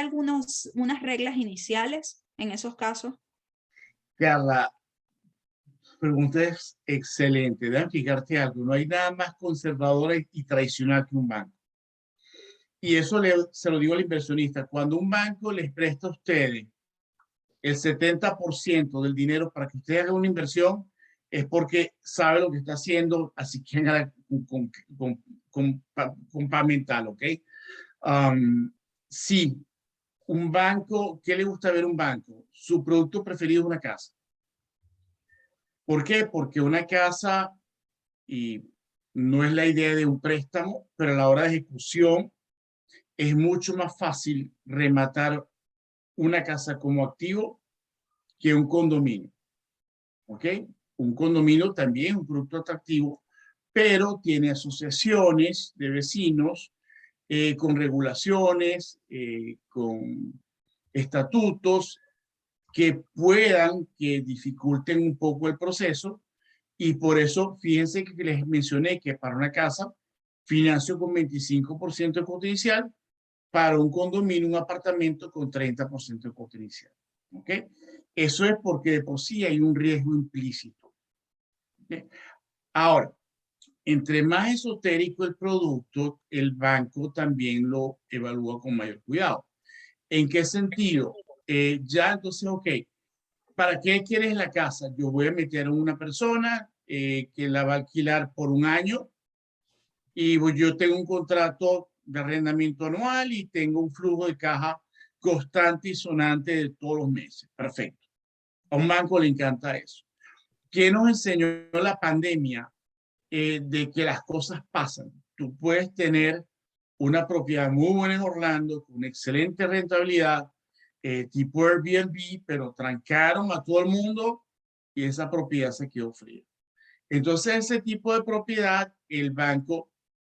unas reglas iniciales en esos casos? Carla, pregunta es excelente. Déjame fijarte algo. No hay nada más conservador y tradicional que un banco. Y eso se lo digo al inversionista. Cuando un banco les presta a ustedes el 70% del dinero para que ustedes hagan una inversión, es porque sabe lo que está haciendo, así que haga con paz mental, ¿ok? Sí, un banco, ¿qué le gusta ver un banco? Su producto preferido es una casa. ¿Por qué? Porque una casa, y no es la idea de un préstamo, pero a la hora de ejecución es mucho más fácil rematar una casa como activo que un condominio. ¿Ok? Un condominio también es un producto atractivo, pero tiene asociaciones de vecinos con regulaciones, con estatutos que dificulten un poco el proceso. Y por eso, fíjense que les mencioné que para una casa financio con 25% de costo inicial, para un condominio, un apartamento con 30% de costo inicial. ¿Ok? Eso es porque de por sí hay un riesgo implícito. ¿Okay? Ahora, entre más esotérico el producto, el banco también lo evalúa con mayor cuidado. ¿En qué sentido? Ya entonces, ok, ¿para qué quieres la casa? Yo voy a meter a una persona que la va a alquilar por un año y yo tengo un contrato de arrendamiento anual y tengo un flujo de caja constante y sonante de todos los meses. Perfecto. A un banco le encanta eso. ¿Qué nos enseñó la pandemia? De que las cosas pasan. Tú puedes tener una propiedad muy buena en Orlando, con excelente rentabilidad, tipo Airbnb, pero trancaron a todo el mundo y esa propiedad se quedó fría. Entonces, ese tipo de propiedad, el banco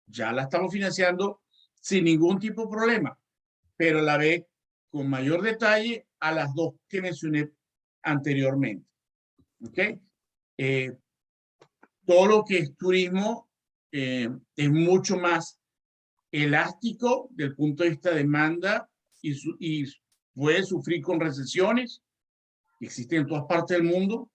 ya la estamos financiando sin ningún tipo de problema, pero la ve con mayor detalle a las dos que mencioné anteriormente. ¿Ok? Eh, todo lo que es turismo es mucho más elástico del punto de vista de demanda y puede sufrir con recesiones, que existen en todas partes del mundo,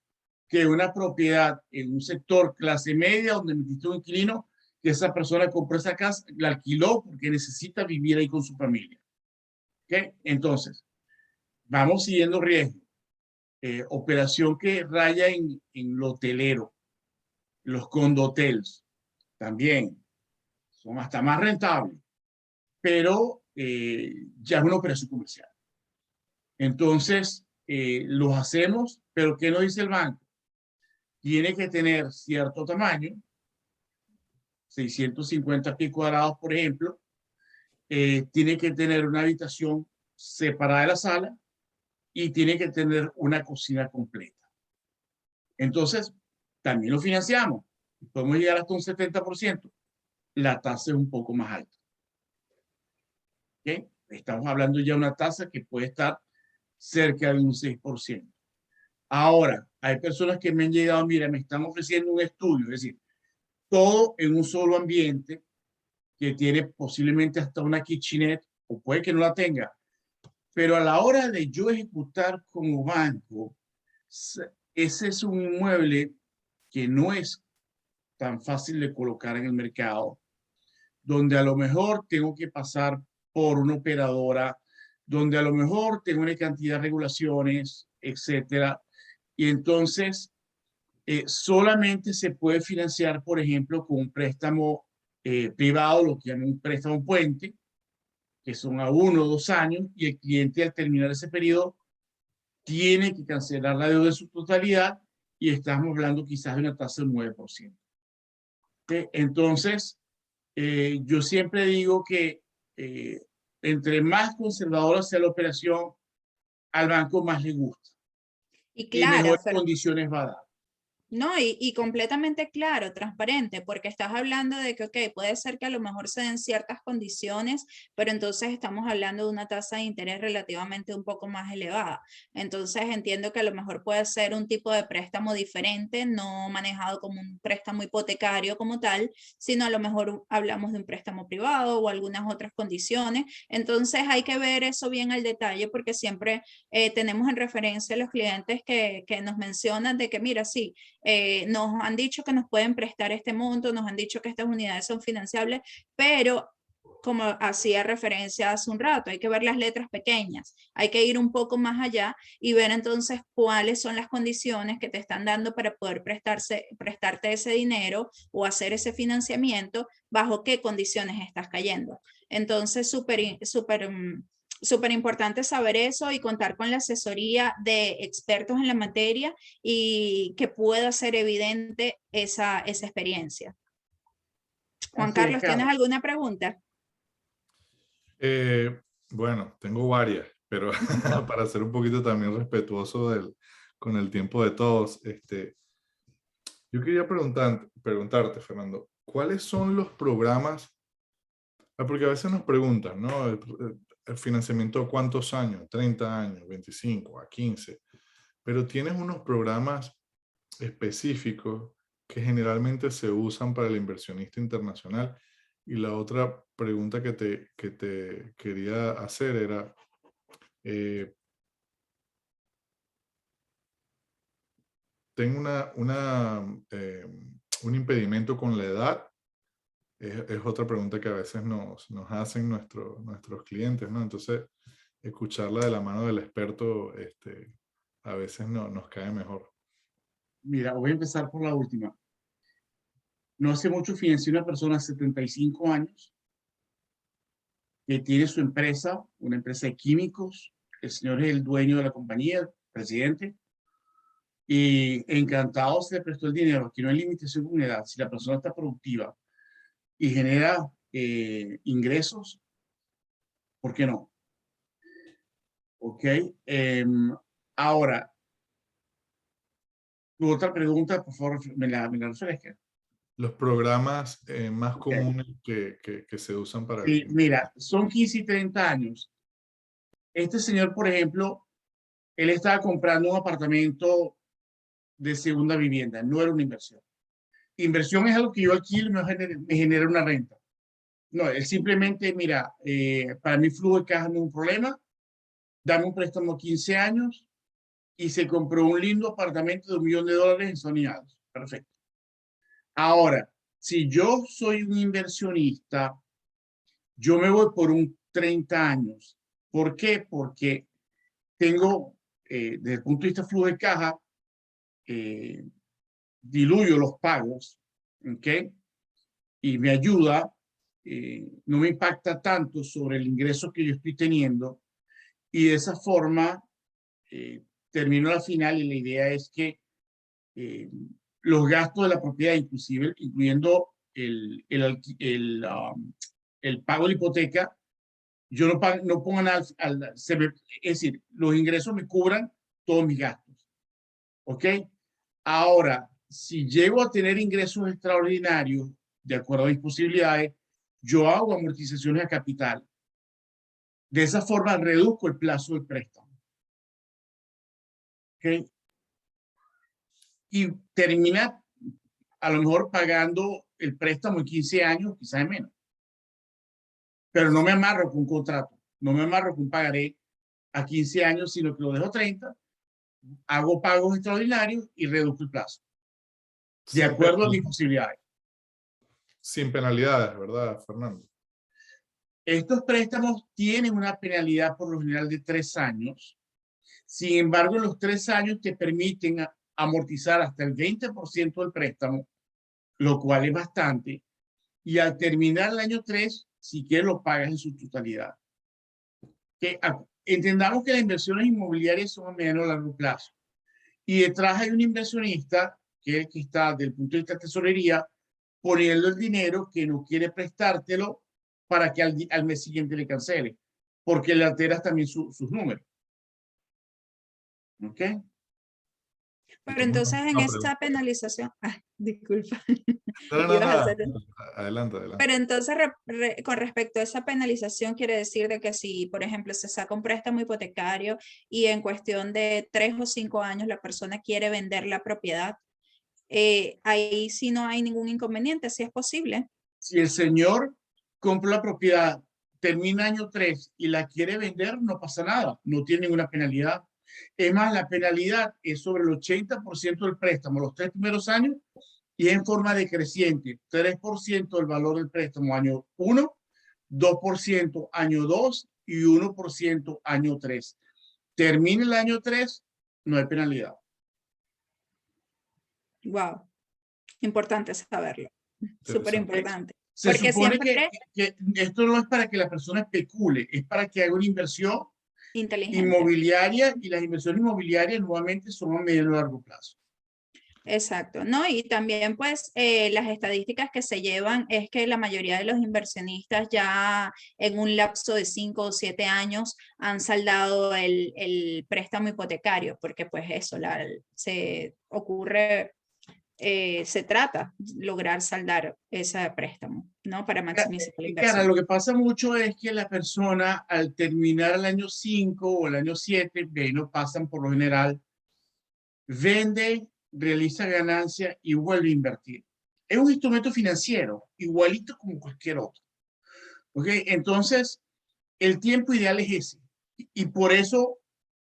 que una propiedad en un sector clase media donde metiste un inquilino, que esa persona compró esa casa, la alquiló porque necesita vivir ahí con su familia. ¿Okay? Entonces, vamos siguiendo riesgo. Operación que raya en lo hotelero, los condotels, también son hasta más rentables, pero ya es una operación comercial. Entonces, los hacemos, pero ¿qué nos dice el banco? Tiene que tener cierto tamaño, 650 pies cuadrados, por ejemplo, tiene que tener una habitación separada de la sala y tiene que tener una cocina completa. Entonces, también lo financiamos. Podemos llegar hasta un 70%. La tasa es un poco más alta. ¿Okay? Estamos hablando ya de una tasa que puede estar cerca de un 6%. Ahora, hay personas que me han llegado, mira, me están ofreciendo un estudio, es decir, todo en un solo ambiente que tiene posiblemente hasta una kitchenette, o puede que no la tenga, pero a la hora de yo ejecutar como banco, ese es un inmueble que no es tan fácil de colocar en el mercado, donde a lo mejor tengo que pasar por una operadora, donde a lo mejor tengo una cantidad de regulaciones, etcétera. Y entonces solamente se puede financiar, por ejemplo, con un préstamo privado, lo que llaman un préstamo puente, que son a 1 o 2 años, y el cliente al terminar ese periodo tiene que cancelar la deuda en su totalidad y estamos hablando quizás de una tasa del 9%. Entonces, yo siempre digo que entre más conservadora sea la operación, al banco más le gusta Y y claro, mejores condiciones va a dar. no, y completamente claro, transparente, porque estás hablando de que, ok, puede ser que a lo mejor se den ciertas condiciones, pero entonces estamos hablando de una tasa de interés relativamente un poco más elevada. Entonces entiendo que a lo mejor puede ser un tipo de préstamo diferente, no manejado como un préstamo hipotecario como tal, sino a lo mejor hablamos de un préstamo privado o algunas otras condiciones. Entonces hay que ver eso bien al detalle, porque siempre tenemos en referencia a los clientes que nos mencionan de que, mira, sí, nos han dicho que nos pueden prestar este monto, nos han dicho que estas unidades son financiables, pero como hacía referencia hace un rato, hay que ver las letras pequeñas, hay que ir un poco más allá y ver entonces cuáles son las condiciones que te están dando para poder prestarte ese dinero o hacer ese financiamiento, bajo qué condiciones estás cayendo. Entonces, súper importante saber eso y contar con la asesoría de expertos en la materia y que pueda ser evidente esa experiencia. Juan Así es, Carlos, ¿tienes Carlos. alguna pregunta? Bueno, tengo varias, pero para ser un poquito también respetuoso con el tiempo de todos, yo quería preguntarte, Fernando, ¿cuáles son los programas? Porque a veces nos preguntan, ¿no? El financiamiento a cuántos años, 30 años, 25, a 15, pero tienes unos programas específicos que generalmente se usan para el inversionista internacional. Y la otra pregunta que te quería hacer era, eh, tengo un impedimento con la edad? Es otra pregunta que a veces nos hacen nuestros clientes, ¿no? Entonces, escucharla de la mano del experto a veces nos cae mejor. Mira, voy a empezar por la última. No hace mucho financié una persona de 75 años que tiene su empresa, una empresa de químicos. El señor es el dueño de la compañía, el presidente, y encantado se le prestó el dinero. Aquí no hay limitación con edad. Si la persona está productiva y genera ingresos, ¿por qué no? Ok. Ahora, tu otra pregunta, por favor, me la refresca. Los programas más Ok. comunes que se usan para... Sí, mira, son 15 y 30 años. Este señor, por ejemplo, él estaba comprando un apartamento de segunda vivienda, no era una inversión. Inversión es algo que yo alquilo y me genera una renta. No, él simplemente, mira, para mí flujo de caja no es un problema, dame un préstamo a 15 años y se compró un lindo apartamento de $1 millón en Sony Isles. Perfecto. Ahora, si yo soy un inversionista, yo me voy por un 30 años. ¿Por qué? Porque tengo, desde el punto de vista flujo de caja, diluyo los pagos, ¿ok? Y me ayuda, no me impacta tanto sobre el ingreso que yo estoy teniendo y de esa forma termino la final y la idea es que los gastos de la propiedad, inclusive, incluyendo el pago de la hipoteca, yo no pongo nada, es decir, los ingresos me cubran todos mis gastos, ¿ok? Ahora, si llego a tener ingresos extraordinarios, de acuerdo a mis posibilidades, yo hago amortizaciones a capital. De esa forma reduzco el plazo del préstamo. ¿Okay? Y termina a lo mejor pagando el préstamo en 15 años, quizás en menos. Pero no me amarro con un contrato, no me amarro con un pagaré a 15 años, sino que lo dejo 30, hago pagos extraordinarios y reduzco el plazo. De acuerdo a mis posibilidades. Sin penalidades, ¿verdad, Fernando? Estos préstamos tienen una penalidad por lo general de 3 años. Sin embargo, en los 3 años te permiten amortizar hasta el 20% del préstamo, lo cual es bastante. Y al terminar el año 3, si quieres, lo pagas en su totalidad. Entendamos que las inversiones inmobiliarias son a mediano y largo plazo. Y detrás hay un inversionista, que es el que está desde el punto de vista de tesorería, poniendo el dinero que no quiere prestártelo para que al mes siguiente le cancele, porque le alteras también sus números. ¿Ok? Pero entonces en esta penalización, disculpa, No, ibas a hacer... Adelante. Pero entonces con respecto a esa penalización quiere decir de que si, por ejemplo, se saca un préstamo hipotecario y en cuestión de 3 o 5 años la persona quiere vender la propiedad, ahí sí no hay ningún inconveniente, sí es posible. Si el señor compra la propiedad, termina año 3 y la quiere vender, no pasa nada, no tiene ninguna penalidad. Es más, la penalidad es sobre el 80% del préstamo los 3 primeros años y en forma decreciente, 3% del valor del préstamo año 1, 2% año 2 y 1% año 3. Termina el año 3, no hay penalidad. Wow, importante saberlo, súper importante. Se Porque supone siempre que esto no es para que la persona especule, es para que haga una inversión inteligente. Inmobiliaria, y las inversiones inmobiliarias nuevamente son a medio y largo plazo. Exacto, ¿no? Y también pues las estadísticas que se llevan es que la mayoría de los inversionistas ya en un lapso de 5 o 7 años han saldado el préstamo hipotecario, porque pues eso, se ocurre, se trata de lograr saldar ese préstamo, ¿no? Para maximizar la inversión. Cara, lo que pasa mucho es que la persona al terminar el año 5 o el año 7, de ahí no pasan por lo general, vende, realiza ganancia y vuelve a invertir. Es un instrumento financiero, igualito como cualquier otro. ¿Ok? Entonces, el tiempo ideal es ese. Y por eso,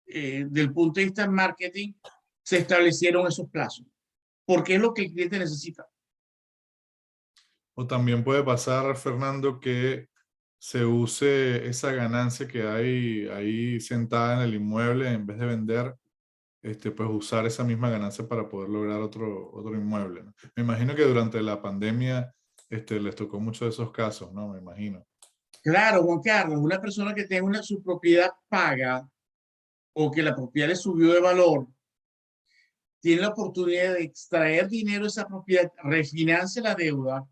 del punto de vista del marketing, se establecieron esos plazos. Porque es lo que el cliente necesita. O también puede pasar, Fernando, que se use esa ganancia que hay ahí sentada en el inmueble, en vez de vender, pues usar esa misma ganancia para poder lograr otro inmueble, ¿no? Me imagino que durante la pandemia les tocó mucho de esos casos, ¿no? Me imagino. Claro, Juan Carlos, una persona que tenga su propiedad paga o que la propiedad le subió de valor, tiene la oportunidad de extraer dinero de esa propiedad, refinancia la deuda,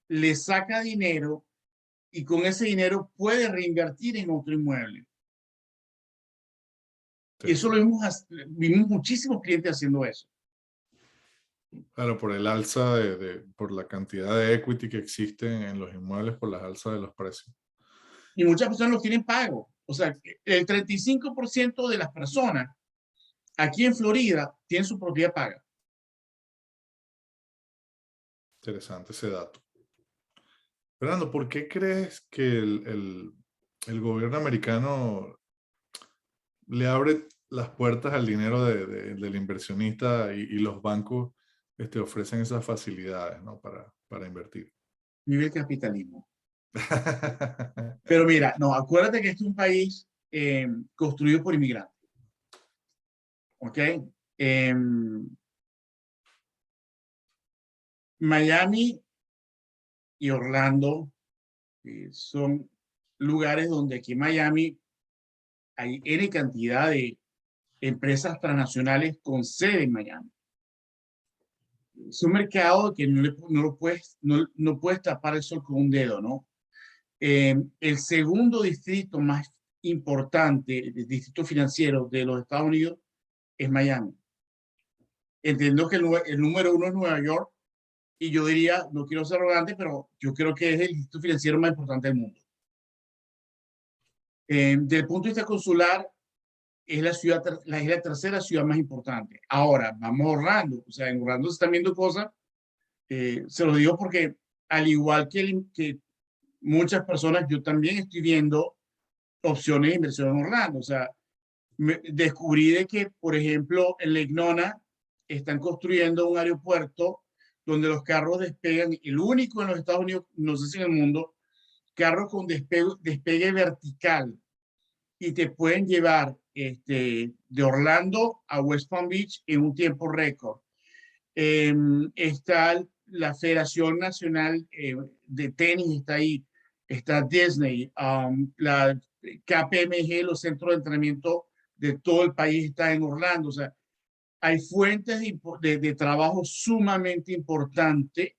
le saca dinero y con ese dinero puede reinvertir en otro inmueble. Y eso lo vimos muchísimos clientes haciendo eso. Claro, por el alza por la cantidad de equity que existe en los inmuebles, por las alzas de los precios. Y muchas personas lo tienen pago. O sea, el 35% de las personas aquí en Florida tienen su propiedad paga. Interesante ese dato. Fernando, ¿por qué crees que el gobierno americano le abre las puertas al dinero del inversionista y los bancos ofrecen esas facilidades, ¿no? para invertir? Vive el capitalismo. Pero mira, no, acuérdate que este es un país construido por inmigrantes. ¿Ok? Miami y Orlando son lugares donde aquí en Miami hay N cantidad de empresas transnacionales con sede en Miami. Es un mercado que no puedes tapar el sol con un dedo, ¿no? El segundo distrito más importante, el distrito financiero de los Estados Unidos, es Miami. Entiendo que el número uno es Nueva York, y yo diría, no quiero ser arrogante, pero yo creo que es el distrito financiero más importante del mundo. Desde el punto de vista consular, es la tercera ciudad más importante. Ahora, vamos a Orlando. O sea, en Orlando se están viendo cosas, se lo digo porque al igual que muchas personas, yo también estoy viendo opciones de inversión en Orlando. O sea, descubrí de que, por ejemplo, en Lake Nona están construyendo un aeropuerto donde los carros despegan, el único en los Estados Unidos, no sé si en el mundo, carros con despegue vertical, y te pueden llevar de Orlando a West Palm Beach en un tiempo récord. Está la Federación Nacional de Tenis, está ahí, está Disney, la KPMG, los centros de entrenamiento de todo el país está en Orlando. O sea, hay fuentes de trabajo sumamente importantes.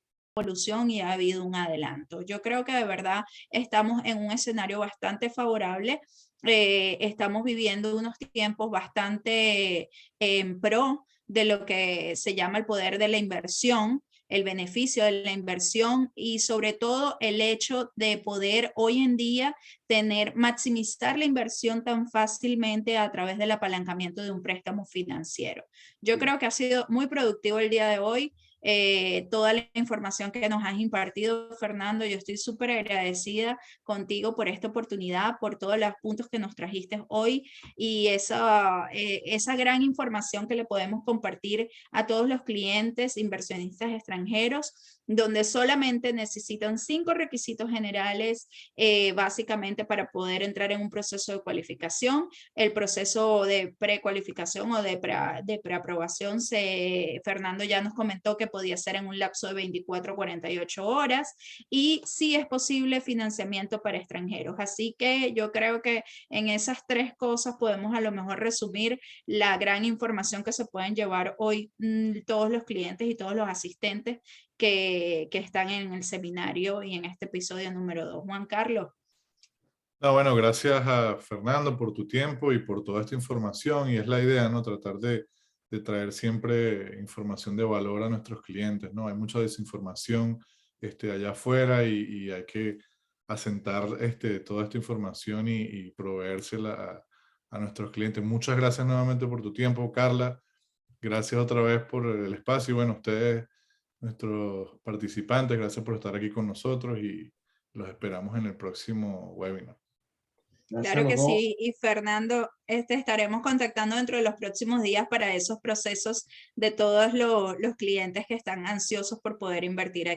Y ha habido un adelanto. Yo creo que de verdad estamos en un escenario bastante favorable. Estamos viviendo unos tiempos bastante en pro de lo que se llama el poder de la inversión, el beneficio de la inversión y sobre todo el hecho de poder hoy en día maximizar la inversión tan fácilmente a través del apalancamiento de un préstamo financiero. Yo creo que ha sido muy productivo el día de hoy. Toda la información que nos has impartido, Fernando. Yo estoy súper agradecida contigo por esta oportunidad, por todos los puntos que nos trajiste hoy y esa gran información que le podemos compartir a todos los clientes, inversionistas extranjeros, donde solamente necesitan 5 requisitos generales, básicamente para poder entrar en un proceso de cualificación. El proceso de precualificación o de preaprobación, Fernando ya nos comentó que podía ser en un lapso de 24 a 48 horas y sí es posible financiamiento para extranjeros. Así que yo creo que en esas 3 cosas podemos a lo mejor resumir la gran información que se pueden llevar hoy todos los clientes y todos los asistentes que están en el seminario y en este episodio número 2. Juan Carlos. No, bueno, gracias a Fernando por tu tiempo y por toda esta información. Y es la idea, ¿no? Tratar de traer siempre información de valor a nuestros clientes, ¿no? Hay mucha desinformación allá afuera y hay que asentar toda esta información y proveérsela a nuestros clientes. Muchas gracias nuevamente por tu tiempo, Carla. Gracias otra vez por el espacio. Y bueno, ustedes, nuestros participantes, gracias por estar aquí con nosotros y los esperamos en el próximo webinar. Claro que sí, y Fernando, estaremos contactando dentro de los próximos días para esos procesos de todos los clientes que están ansiosos por poder invertir aquí.